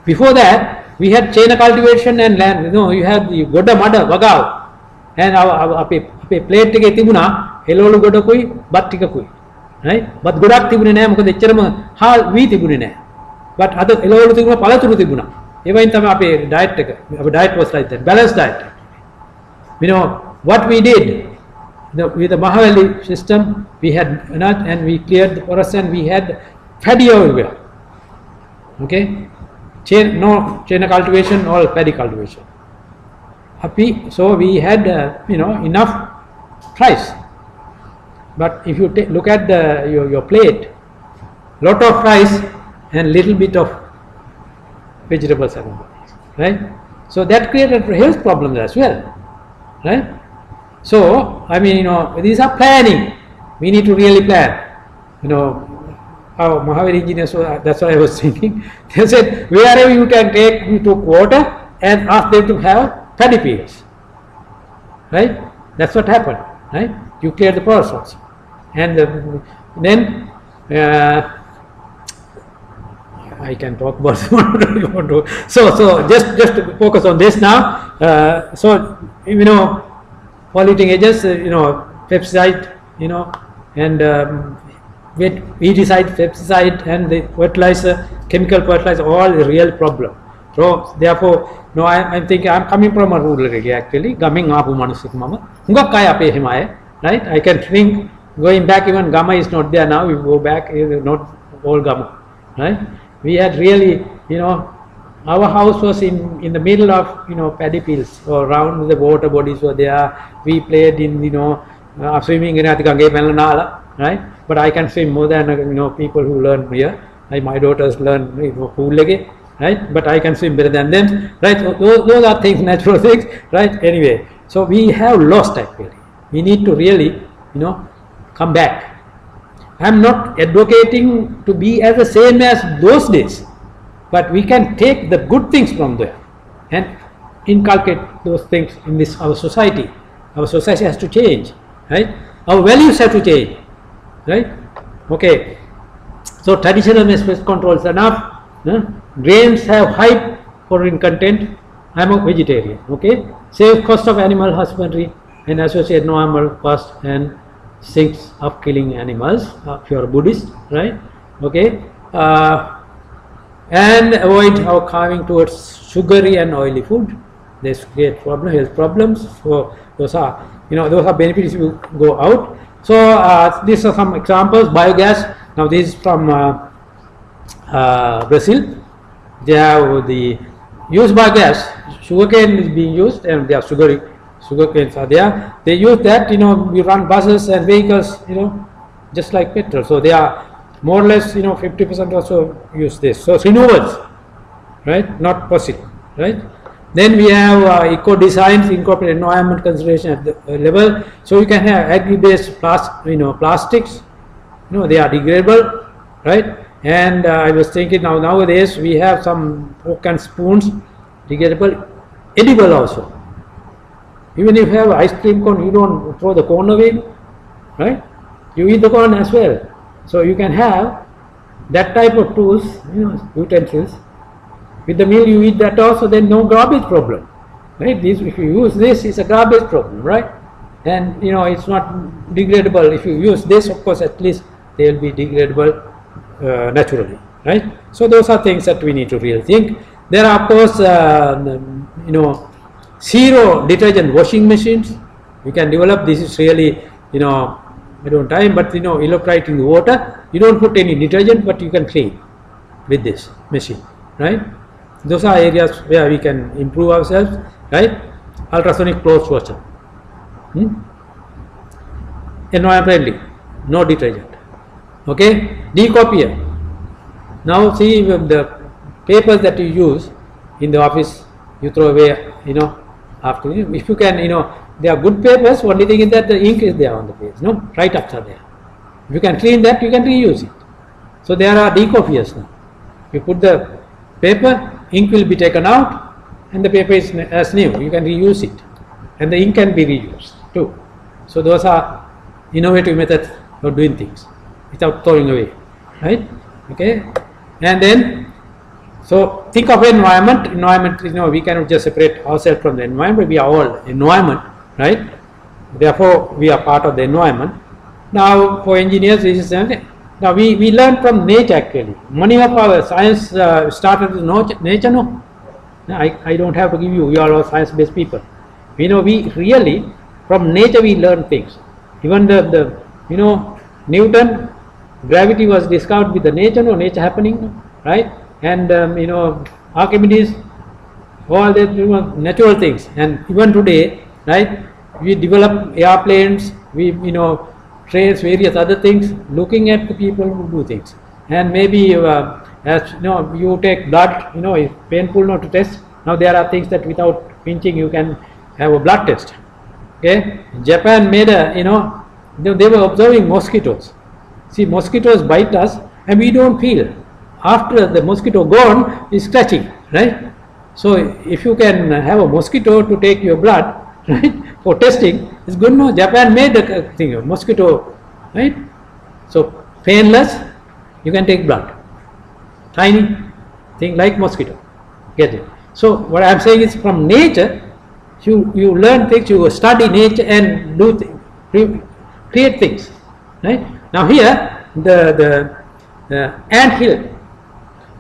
Before that, we had chain cultivation and land. You know, you had the goda mada wagaw, and our plate එක තිබුණා එළවලු ගොඩකුයි බත් ටිකකුයි, right? බත් ගොඩක් තිබුණේ නැහැ මොකද එච්චරම හාල් වී තිබුණේ නැහැ. but අද එළවලු තිබුණා පළතුරු තිබුණා. ඒ වයින් තමයි අපේ diet එක. Our diet was like that, balanced diet. You know what we did with the Mahawali system, we had enough and we cleared the forest and we had paddy everywhere. Okay, no chain cultivation or paddy cultivation. Happy, so we had enough rice. But if you look at your plate, lot of rice and little bit of vegetables and all, right? So that created health problems as well, right? So I mean, these are planning. We need to really plan. Our Mahavir engineers, so that's what I was thinking. They said wherever you can take, we took water and ask them to have paddy fields, right? That's what happened, right? You clear the forest also, and then I can talk about so just to focus on this now. So polluting agents, pesticide, and weedicide, pesticide, and the fertilizer, chemical fertilizer, all the real problem. So therefore, I'm thinking I'm coming from a rural area actually. Coming up, right? I can think going back, even Gamma is not there now. We go back, not all Gamma, right? We had really, our house was in the middle of paddy fields, or around the water bodies were there. We played in swimming in right? But I can swim more than people who learn here. Like my daughters learn pool, right? But I can swim better than them, right? So those are things, natural things, right? Anyway, so we have lost actually. We need to really, come back. I am not advocating to be as the same as those days, but we can take the good things from there and inculcate those things in our society. Our society has to change, right? Our values have to change, right? Okay. So traditional pest control is enough. Grains have high foreign content. I am a vegetarian. Okay. Save cost of animal husbandry and associate no animal cost and sinks of killing animals if you are a Buddhist, right? Okay. And avoid our carving towards sugary and oily food. This create health problems. So those are benefits if you go out. So these are some examples. Biogas. Now this is from Brazil. They have the used biogas. Sugarcane is being used, and they have sugar canes are there. They use that. We run buses and vehicles. Just like petrol. So they are more or less 50% also use this. So renewables, right? Not fossil, right? Then we have eco designs, incorporate environment consideration at the level. So you can have agri-based plastics. They are degradable, right? And I was thinking nowadays we have some fork and spoons, degradable, edible also. Even if you have ice cream cone, you don't throw the cone away, right? You eat the cone as well. So you can have that type of tools, utensils, with the meal you eat that also, then no garbage problem, right? If you use this, it's a garbage problem, right? And it's not degradable. If you use this, of course, at least they will be degradable naturally, right? So those are things that we need to really think. There are, of course, zero detergent washing machines. We can develop. This is really, I don't time, but electrolyte in the water. You don't put any detergent, but you can clean with this machine, right? Those are areas where we can improve ourselves, right? Ultrasonic clothes washer. Environment friendly, no detergent. Okay, decopier. Now see, the papers that you use in the office, you throw away, after. If you can, they are good papers. Only thing is that the ink is there on the page. Write-ups are there. If you can clean that, you can reuse it. So there are decopiers now. You put the paper, ink will be taken out, and the paper is as new. You can reuse it, and the ink can be reused too. So those are innovative methods of doing things without throwing away, right? Okay, and then so think of environment. Environment, we cannot just separate ourselves from the environment. We are all environment, right? Therefore, we are part of the environment. Now, for engineers, this is something. Now we learn from nature actually. Many of our science started with nature. No, I don't have to give you. We are all science-based people. We really from nature we learn things. Even the Newton, gravity was discovered with the nature. No, nature happening, right? And Archimedes, all the natural things. And even today, right? We develop airplanes. We trains, various other things, looking at the people who do things. And maybe as you take blood, it's painful not to test. Now there are things that without pinching you can have a blood test. Okay, Japan made a they were observing mosquitoes. See, mosquitoes bite us and we don't feel. After the mosquito gone, it's scratching, right? So if you can have a mosquito to take your blood, right, for testing, it's good. No, Japan made the thing of mosquito, right? So painless, you can take blood. Tiny thing like mosquito, get it? So what I'm saying is, from nature, you learn things, you study nature and do things, create things, right? Now here the ant hill.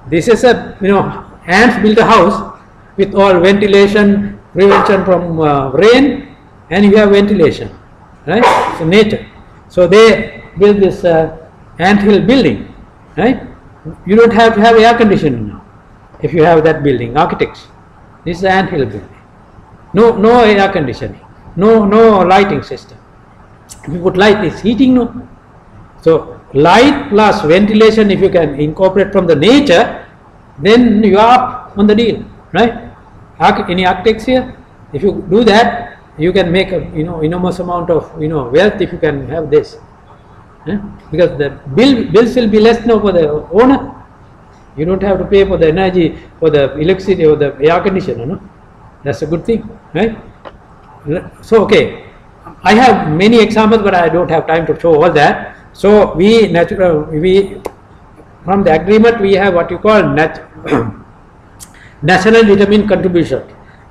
This is a ants built a house with all ventilation, prevention from rain, and you have ventilation, right? So nature. So they build this ant hill building, right? You don't have to have air conditioning now if you have that building. Architects, this is ant hill building. No air conditioning, no lighting system. If you put light, it's heating, no. So light plus ventilation, if you can incorporate from the nature, then you are up on the deal, right? Any architects here? If you do that, you can make a enormous amount of wealth if you can have this, because the bills will be less now for the owner. You don't have to pay for the energy, for the electricity or the air conditioner. No, that's a good thing, right? So okay, I have many examples, but I don't have time to show all that. So we from the agreement we have what you call national determined contribution.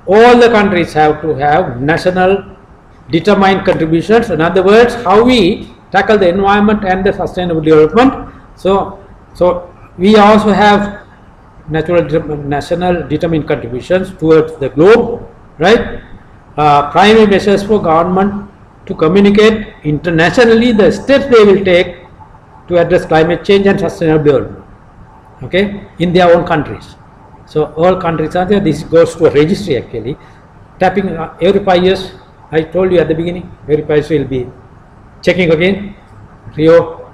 All the countries have to have national determined contributions. In other words, how we tackle the environment and the sustainable development. So we also have national determined contributions towards the globe, right? Primary measures for government to communicate internationally the steps they will take to address climate change and sustainable development, okay, in their own countries. So all countries are there. This goes to a registry actually, tapping every 5 years. I told you at the beginning, every 5 years will be checking again Rio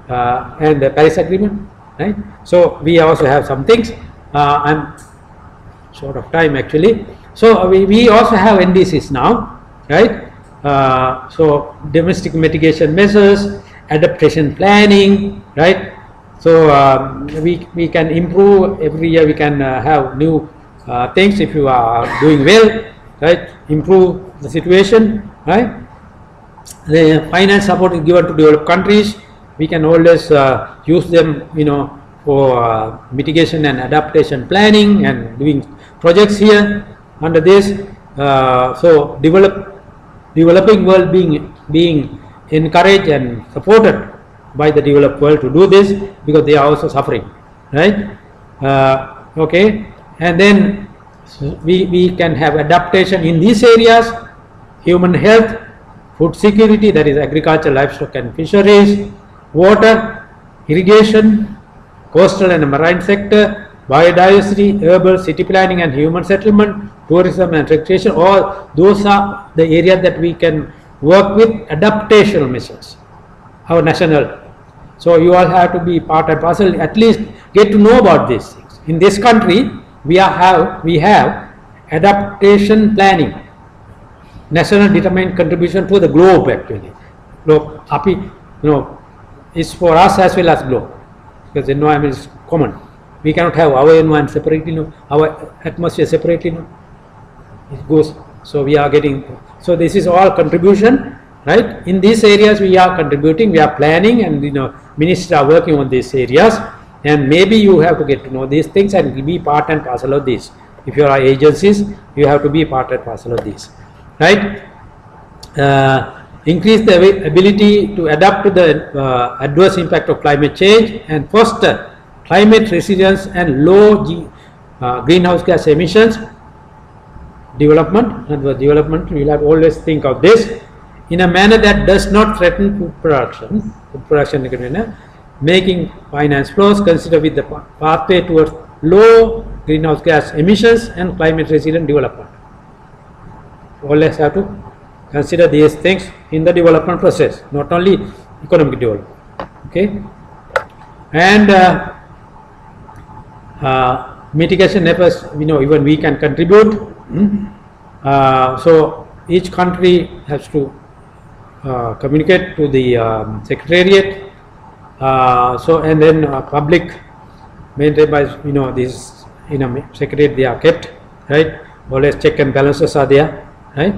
and the Paris Agreement, right? So we also have some things. I'm short of time actually. So we also have NDCs now, right? So domestic mitigation measures, adaptation planning, right? So we can improve every year. We can have new things if you are doing well, right? Improve the situation, right? The finance support is given to developed countries, we can always use them, for mitigation and adaptation planning and doing projects here under this. So developing world being encouraged and supported by the developed world to do this, because they are also suffering, right? Okay, and then we can have adaptation in these areas: human health, food security, that is agriculture, livestock and fisheries, water, irrigation, coastal and marine sector, biodiversity, urban city planning and human settlement, tourism and recreation. All those are the areas that we can work with adaptation measures, our national. So you all have to be part and parcel, at least get to know about these things. In this country, we have adaptation planning, national determined contribution to the globe. Actually, globe, is for us as well as globe, because environment is common. We cannot have our environment separately, our atmosphere separately. It goes. So we are getting. So this is all contribution, right? In these areas we are contributing, we are planning, and ministers are working on these areas. And maybe you have to get to know these things and be part and parcel of this. If you are agencies, you have to be part and parcel of this, right? Increase the ability to adapt to the adverse impact of climate change and foster climate resilience and low greenhouse gas emissions. Development, and the development, we will have always think of this in a manner that does not threaten food production. Making finance flows consider with the pathway towards low greenhouse gas emissions and climate resilient development. Always have to consider these things in the development process, not only economic development. Okay, and mitigation efforts, even we can contribute. So each country has to communicate to the secretariat. So and then public maintained by this secretariat, they are kept, right? Always check and balances are there, right?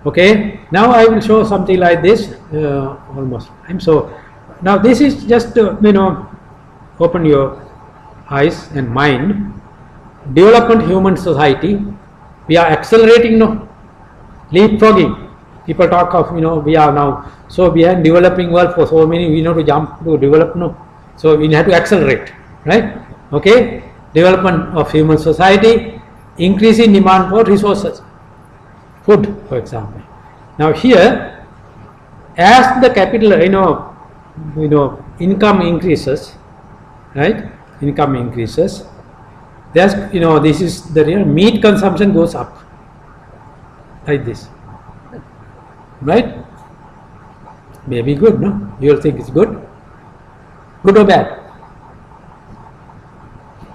Okay, now I will show something like this. Almost time. So now this is just open your eyes and mind. Development human society, we are accelerating, leapfrogging. People talk of we are now so behind developing world for so many, we know to jump to develop, so we have to accelerate, right? Okay, development of human society, increasing demand for resources, food for example. Now here, as the capital income increases, right? Income increases, there's this is the real meat consumption goes up like this, right? Maybe good, no? You will think it's good or bad?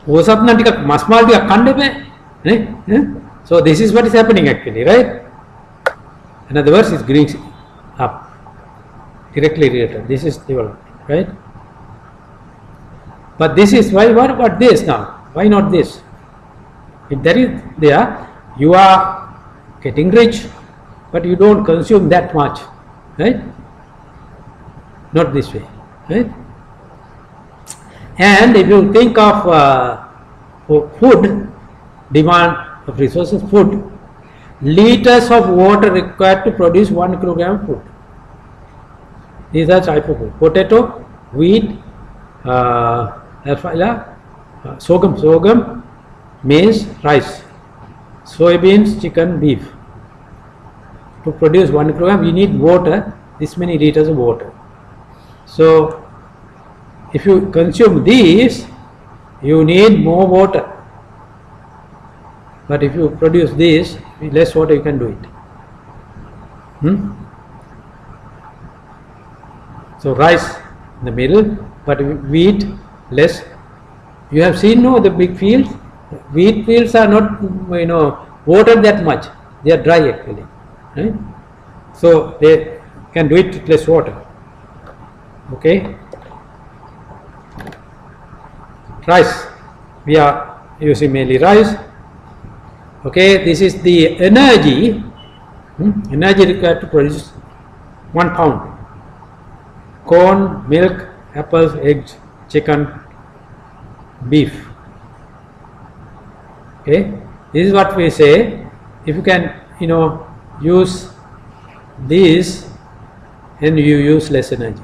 So this is what is happening actually, right? In other words, it's going up, directly related. This is development, right? But this is why. What about this now? Why not this? If there is there, you are getting rich, but you don't consume that much, right? Not this way, right? And if you think of food, demand of resources, food, liters of water required to produce 1 kilogram of food. These are type of food: potato, wheat, sorghum, maize, rice, soybeans, chicken, beef. To produce 1 kilogram, you need water, this many liters of water. So if you consume these, you need more water. But if you produce this, with less water you can do it. So rice in the middle, but wheat less. You have seen the big fields. Wheat fields are not watered that much. They are dry actually, right? So they can do it with less water. Okay. Rice, we are using mainly rice. Okay, this is the energy required to produce 1 pound. Corn, milk, apples, eggs, chicken, beef. Okay, this is what we say. If you can, use these, then you use less energy.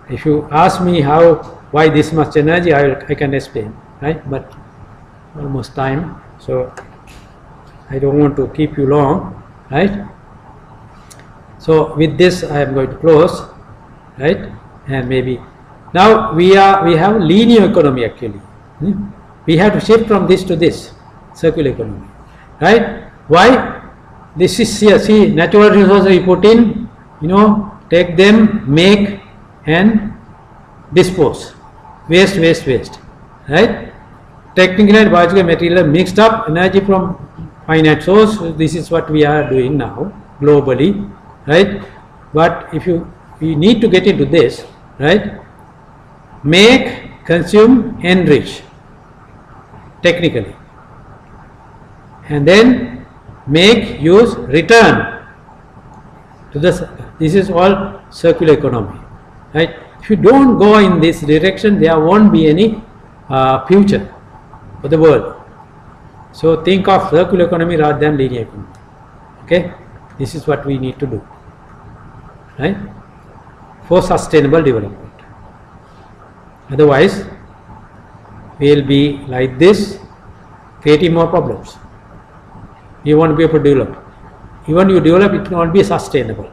If you ask me why this much energy, I can explain, right? But almost time, so I don't want to keep you long, right? So with this I am going to close, right? And maybe now we have linear economy actually. We have to shift from this to this circular economy, right? Why? This is here, see, natural resources we put in, take them, make and dispose, waste, right? Technical and biological material mixed up, energy from finite source. This is what we are doing now globally, right? But if you need to get into this, right? Make, consume, enrich technically, and then make, use, return to this. This is all circular economy, right? If you don't go in this direction, there won't be any future for the world. So think of circular economy rather than linear economy. Okay, this is what we need to do, right, for sustainable development. Otherwise, we will be like this, creating more problems. You won't be able to develop. Even you develop, it won't be sustainable.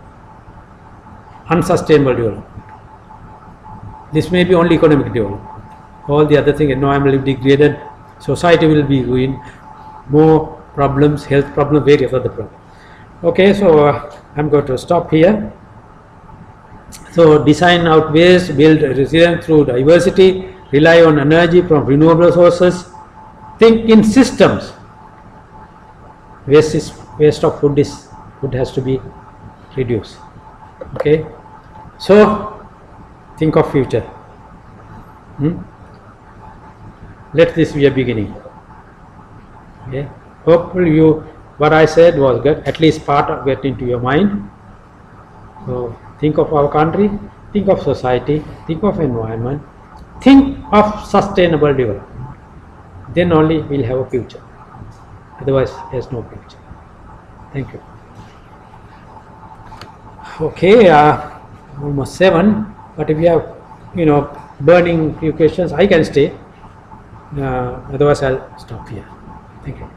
Unsustainable development. This may be only economic development. All the other things, environment will be degraded, society will be ruined, more problems, health problems, various other problems. Okay, so I'm going to stop here. So design out waste, build resilience through diversity, rely on energy from renewable sources, think in systems. Waste of food has to be reduced. Okay, so think of future. Let this be a beginning. Okay, hopefully what I said was good, at least part of get into your mind. So think of our country, think of society, think of environment, think of sustainable development. Then only we'll have a future. Otherwise, there's no future. Thank you. Okay, almost 7. But if you have, burning few questions, I can stay. Otherwise, I'll stop here. Thank you.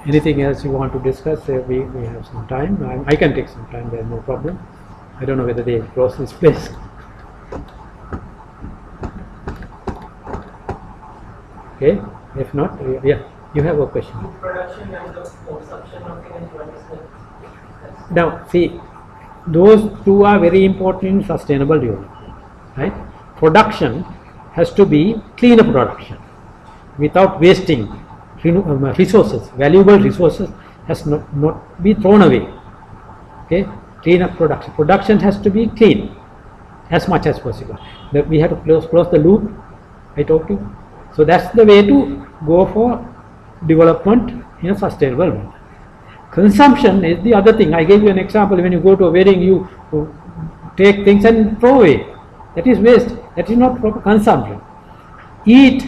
Anything else you want to discuss? We have some time. I can take some time. There's no problem. I don't know whether they close this place. Okay. If not, yeah. You have a question. Production and the consumption of energy. Now, see, those two are very important in sustainable development, right? Production has to be cleaner production without wasting resources. Valuable resources has not be thrown away. Okay, cleaner production. Production has to be clean as much as possible. We have to close the loop. I told you. So that's the way to go for development in a sustainable manner. Consumption is the other thing. I gave you an example. When you go to a wedding, you take things and throw away. That is waste. That is not proper consumption. Eat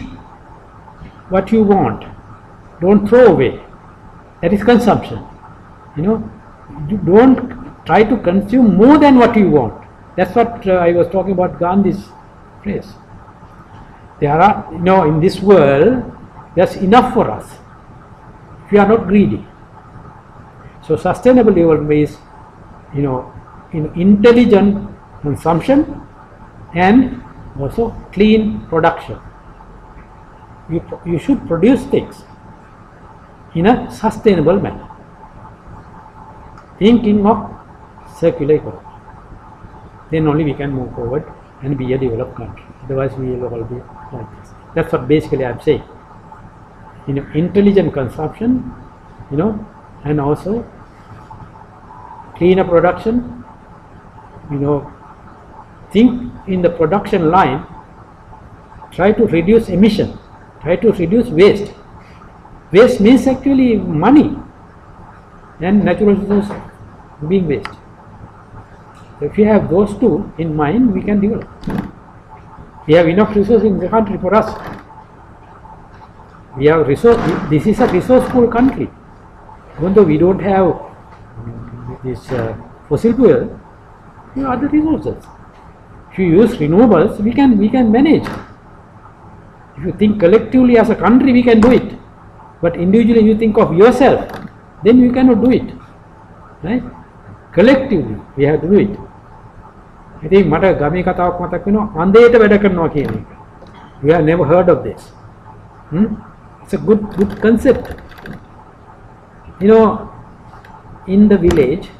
what you want. Don't throw away. That is consumption. You don't try to consume more than what you want. That's what I was talking about Gandhi's phrase. There are, in this world, there's enough for us. If we are not greedy. So sustainable development is, intelligent consumption and also clean production. You should produce things in a sustainable manner. Thinking of circular economy. Then only we can move forward and be a developed country. Otherwise we will all be like this. That's what basically I am saying. Intelligent consumption, and also cleaner production, think in the production line, try to reduce emission, try to reduce waste. Waste means actually money and natural resources being waste. So if you have those two in mind, we can develop. We have enough resources in the country for us. We have resource. This is a resourceful country. Even though we don't have this fossil fuel, we have other resources. If you use renewables, we can manage. If you think collectively as a country, we can do it. But individually, you think of yourself, then you cannot do it. Right? Collectively, we have to do it. I think මට ගමේ කතාවක් මතක් වෙනවා අන්දේට වැඩ කරනවා කියන එක. We have never heard of this. It's a good concept. You know, in the village,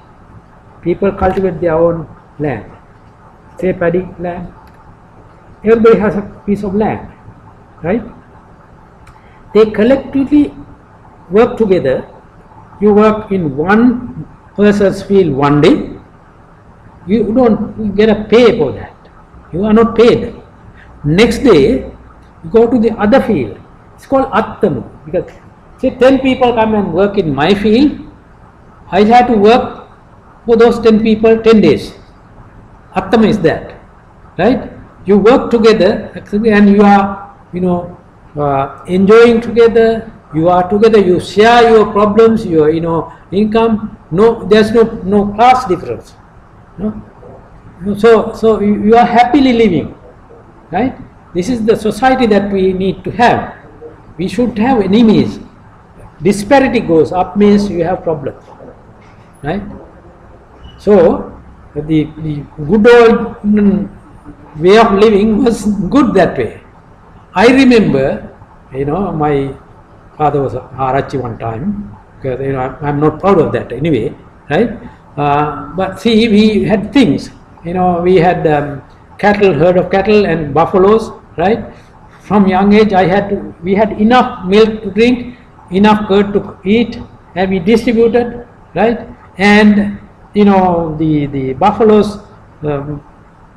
people cultivate their own land. Say paddy land. Everybody has a piece of land, right? They collectively work together. You work in one person's field one day. You don't get a pay for that. You are not paid. Next day, you go to the other field. It's called Attama. Because say 10 people come and work in my field, I have to work for those 10 people 10 days. Attama is that, right? You work together and you are, enjoying together. You are together. You share your problems, your income. No, there's no class difference. No? So you are happily living, right? This is the society that we need to have. We should have enemies. Disparity goes up means you have problems, right? So the good old way of living was good that way. I remember, my father was a Harachi one time, because I'm not proud of that anyway, right? But see, we had things, we had herd of cattle and buffaloes, right? From young age, we had enough milk to drink, enough curd to eat, and we distributed, right? And the buffaloes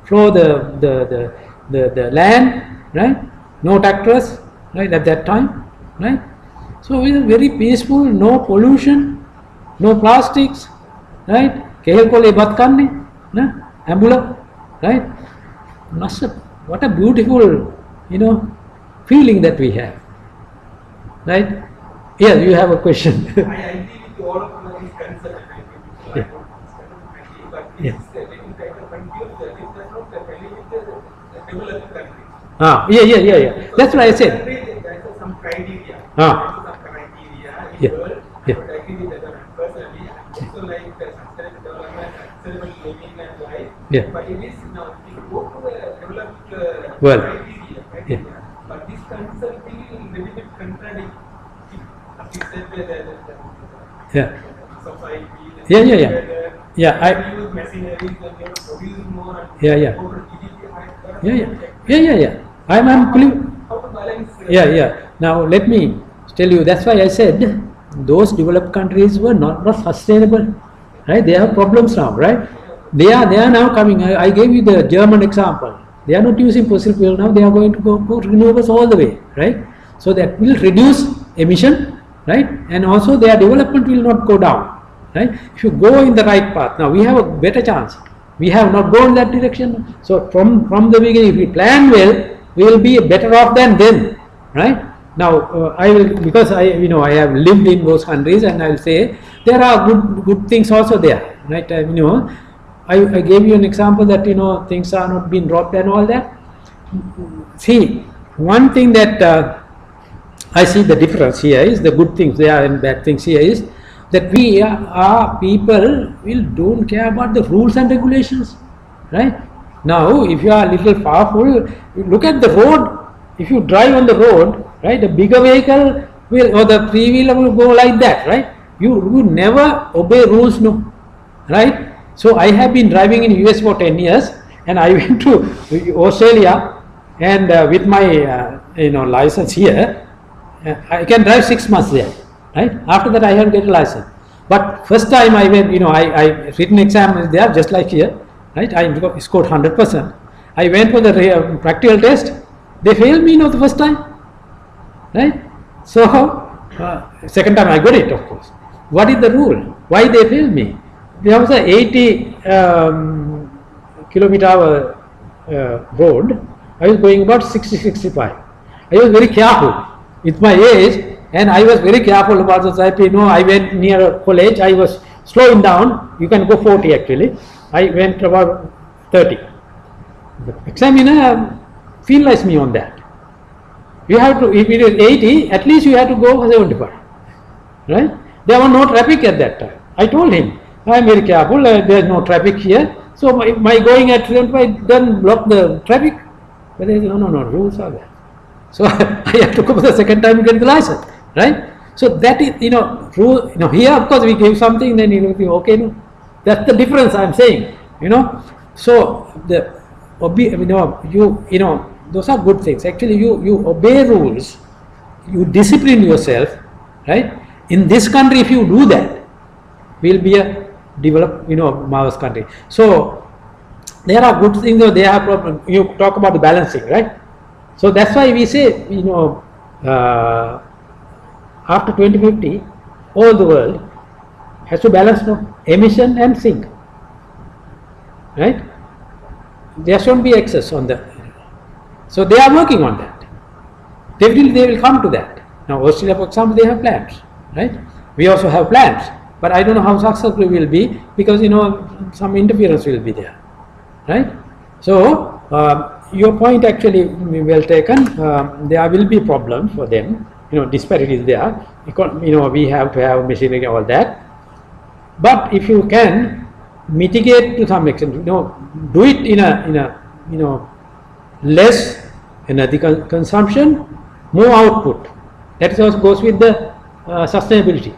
flow the land, right? No tractors, right? At that time, right? So it was very peaceful, no pollution, no plastics, right? Kehel kole bat kanne, ambula, right? What a beautiful, feeling that we have, right? Yes, you have a question. I agree with all of these concepts. Yeah. Yeah. Yeah. That's what I said. There's some criteria. Yeah. Yeah. Personally, so like sustainable development, sustainable living and life. Yeah. But it is now if you go to the developed Well, criteria, but this concept will little bit contradict. Yeah. Society. Yeah. I use machineries and produce more. And Yeah. over GDP. Yeah. I'm clear. How to balance? Yeah. Now let me tell you. That's why I said those developed countries were not sustainable, right? They have problems now, right? They are now coming. I gave you the German example. They are not using fossil fuel now. They are going to go renewables all the way, right? So that will reduce emission, right? And also their development will not go down, right? If you go in the right path, now we have a better chance. We have not gone that direction. So from the beginning, if we plan well, we will be better off than them, right? Now I will, because I have lived in those countries, and I will say there are good things also there, right? I gave you an example that things are not being dropped and all that. See, one thing that I see the difference here is the good things there and bad things here is that we are people don't care about the rules and regulations, right? Now, if you are a little powerful, look at the road. If you drive on the road, right, the bigger vehicle or the three-wheeler will go like that, right? You never obey rules, no, right? So I have been driving in US for 10 years, and I went to Australia, and with my license here, I can drive 6 months there, right? After that I have to get a license. But first time I went, I written exam is there just like here, right? I scored 100%. I went for the practical test. They failed me, the first time, right? So second time I got it, of course. What is the rule? Why they failed me? There was a 80 km/h road, I was going about 60-65. I was very careful with my age, and I was very careful about the type. I went near a college, I was slowing down. You can go 40 actually. I went about 30. The examiner penalized me on that. You have to, if it is 80, at least you have to go 75. Right? There was no traffic at that time. I told him, I am very careful, there is no traffic here. So my going at 75 doesn't block the traffic. But they said, no, rules are there. So I have to go for the second time to get the license. Right? So that is, rule, here of course we give something, then you will be okay. No? That's the difference I am saying. So those are good things. Actually, you obey rules, you discipline yourself, right? In this country, if you do that, we'll be a developed, marvelous country. So there are good things, though there are problems. You talk about the balancing, right? So that's why we say, after 2050, all the world has to balance emission and sink, right? There shouldn't be excess on that. So they are working on that. Definitely they will come to that. Now Australia, for example, they have plans, right? We also have plans, but I don't know how successful we will be, because some interference will be there, right? So your point actually well taken. There will be problems for them. Disparities there. We have to have machinery, all that. But if you can mitigate to some extent, do it in a less energy consumption, more output. That also goes with the sustainability,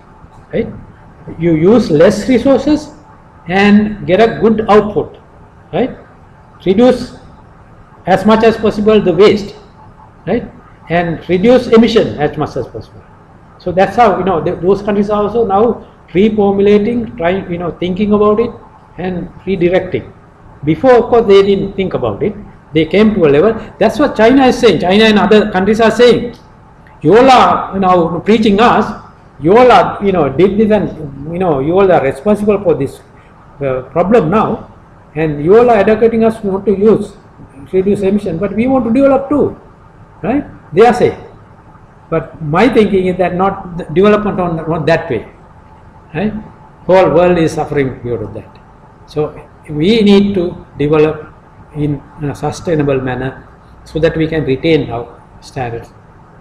right? You use less resources and get a good output, right? Reduce as much as possible the waste, right? And reduce emission as much as possible. So that's how those countries are also now reformulating, trying, thinking about it and redirecting. Before, of course, they didn't think about it. They came to a level. That's what China is saying. China and other countries are saying. You all are preaching us. You all are did this, and you all are responsible for this problem now, and you all are educating us not to reduce emission, but we want to develop too, right? They are saying. But my thinking is that not development not that way, right? Whole world is suffering because of that. So we need to develop in a sustainable manner so that we can retain our standards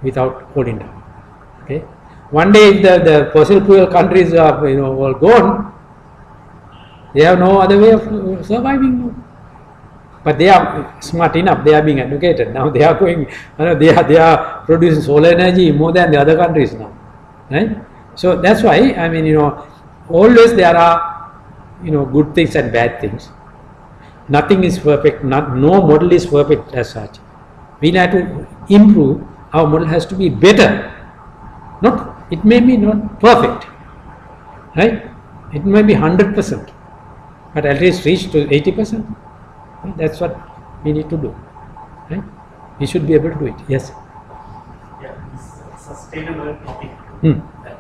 without falling down. Okay. One day, if the fossil fuel countries are all gone, they have no other way of surviving. But they are smart enough. They are being educated now. They are going. They are producing solar energy more than the other countries now, right? So that's why always there are good things and bad things. Nothing is perfect. No model is perfect as such. We have to improve. Our model has to be better. It may be not perfect, right? It may be 100%, but at least reach to 80%. Right? That's what we need to do, right? We should be able to do it. Yes. Yeah, this sustainable topic. That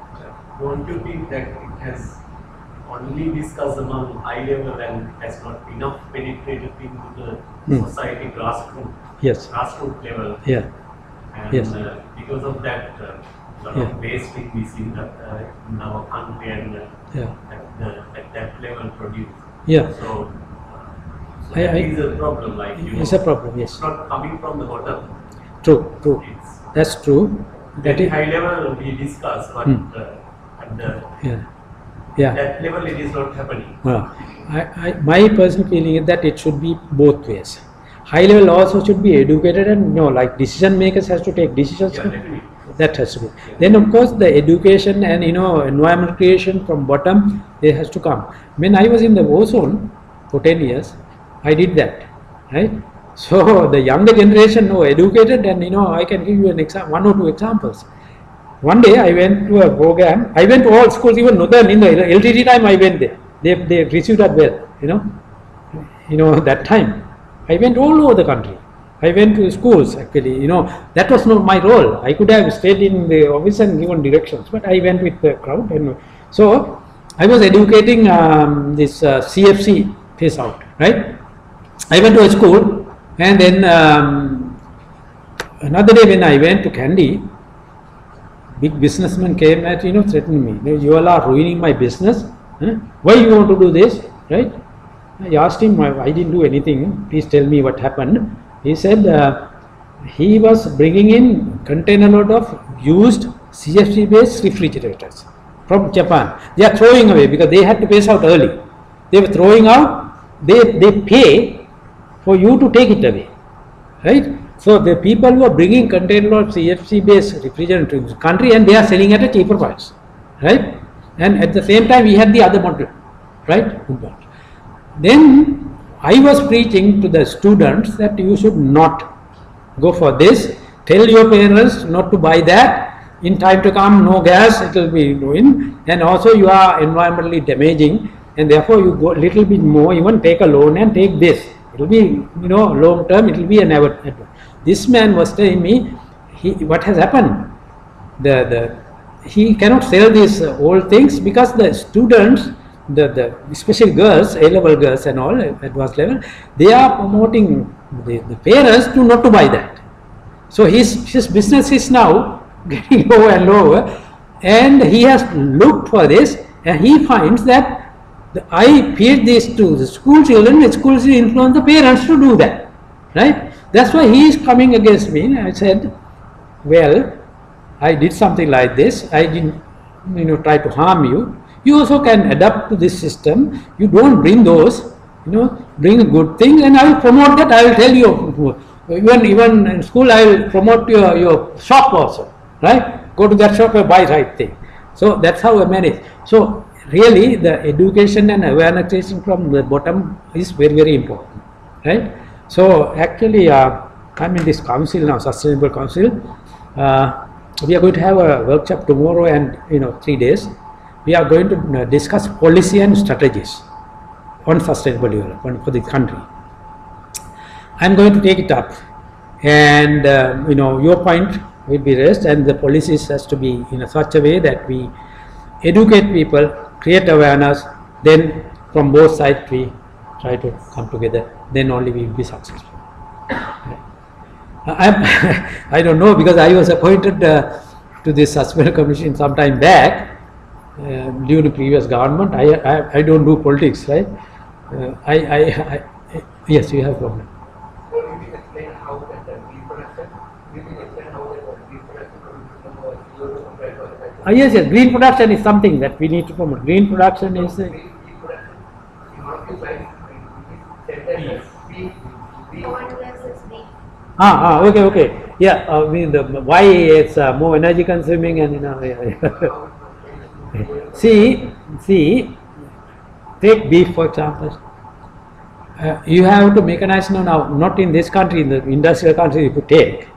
don't you think that it has only discussed among high level and has not enough penetrated into the society grassroots? Yes. Grassroots level. Yeah. And Yes. because of that, lot of waste we see in our country and at that level produced. Yeah. So that is a problem. It's a problem. Yes. It's not coming from the bottom. True. That's true. At high level we discuss, but at the that level it is not happening. My personal feeling is that it should be both ways. High level also should be educated, and like decision makers has to take decisions. Yeah, definitely. That has to be. Then of course the education and environment creation from bottom, it has to come. When I was in the war zone for 10 years, I did that, right? So the younger generation were educated, and I can give you one or two examples. One day I went to a program. I went to all schools, even Northern in the LTT time. I went there. They received that well. That time I went all over the country. I went to schools actually. That was not my role. I could have stayed in the office and given directions, but I went with the crowd, and so I was educating this CFC phase out, right? I went to a school, and then another day when I went to Kandy, big businessman came and threatened me. You all are ruining my business. Huh? Why you want to do this? Right? I asked him, I didn't do anything. Please tell me what happened. He said he was bringing in container load of used CFC based refrigerators from Japan. They are throwing away because they had to phase out early. They were throwing out. They pay for you to take it away, right? So the people who are bringing container load CFC based refrigerant to the country, and they are selling at a cheaper price, right? And at the same time we had the other model, right? Then I was preaching to the students that you should not go for this. Tell your parents not to buy that. In time to come, no gas, it will be ruined, and also you are environmentally damaging, and therefore you go a little bit more, even take a loan and take this. It will be, long term, it will be an advantage. This man was telling me, what has happened? He cannot sell these old things because the students, the especially girls, A-level girls and all, advanced level, they are promoting the parents to not to buy that. So his business is now getting lower and lower, and he has looked for this, and he finds that I feed this to the school children, the schools influence the parents to do that, right? That's why he is coming against me. I said, well, I did something like this. I didn't, try to harm you. You also can adapt to this system. You don't bring those, bring a good thing, and I will promote that. I will tell you, even in school, I will promote your shop also, right? Go to that shop and buy right thing. So that's how I manage. So really, the education and awareness from the bottom is very, very important, right? So actually, I'm in this council now, Sustainable Council. We are going to have a workshop tomorrow and 3 days. We are going to discuss policy and strategies on sustainable development for the country. I'm going to take it up, and your point will be raised, and the policies has to be in such a way that we educate people, create awareness, then from both sides we try to come together, then only we will be successful. I don't know, because I was appointed to this Sustainable Commission some time back due to previous government. I don't do politics, right? Yes, you have a problem. Yes, green production is something that we need to promote. Green production is okay. Yeah, I mean why it's more energy consuming, and See, take beef for example. You have to mechanize now, not in this country, in the industrial country you could take,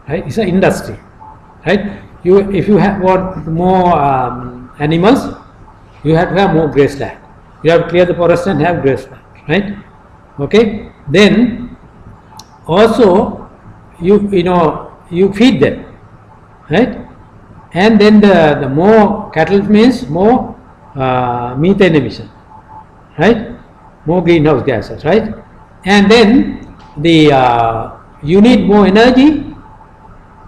right? It's an industry, right? If you want more animals, you have to have more grassland. You have to clear the forest and have grassland, right? Okay. Then also you feed them, right? And then the more cattle means more methane emission, right? More greenhouse gases, right? And then you need more energy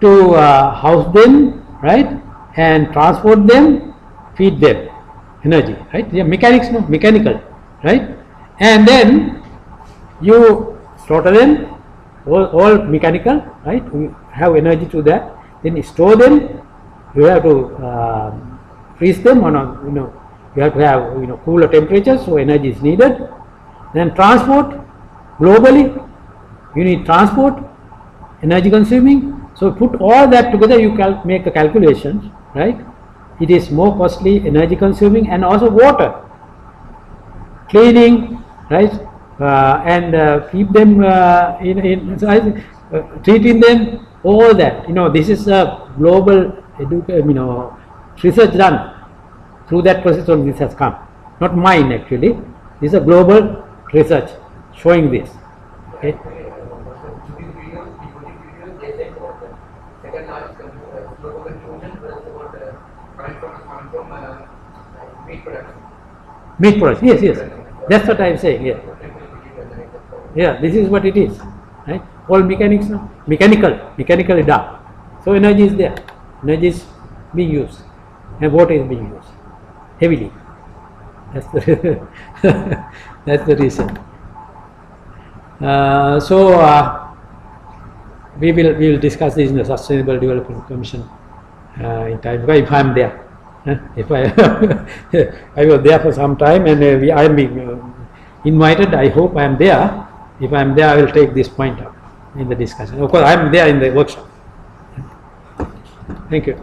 to house them, right? And transport them, feed them, energy, right? They are mechanical, right? And then you slaughter them, all mechanical, right? We have energy to that. Then you store them. You have to freeze them, or you have to have cooler temperatures, so energy is needed. Then transport globally, you need transport, energy consuming. So put all that together, you make a calculation, right? It is more costly, energy consuming, and also water, cleaning, right? And keep them treating them, all that. This is a global research done. Through that process only this has come. Not mine actually. This is a global research showing this. Okay. Meat production. Yes. That's what I am saying. Yes. Yeah, this is what it is, right? All mechanics now, mechanically done. So energy is there, energy is being used, and water is being used heavily. That's the that's the reason. We will discuss this in the Sustainable Development Commission in time. If I am there, if I I was there for some time, and I am being invited. I hope I am there. If I am there, I will take this point up in the discussion. Of course, I am there in the workshop. Thank you.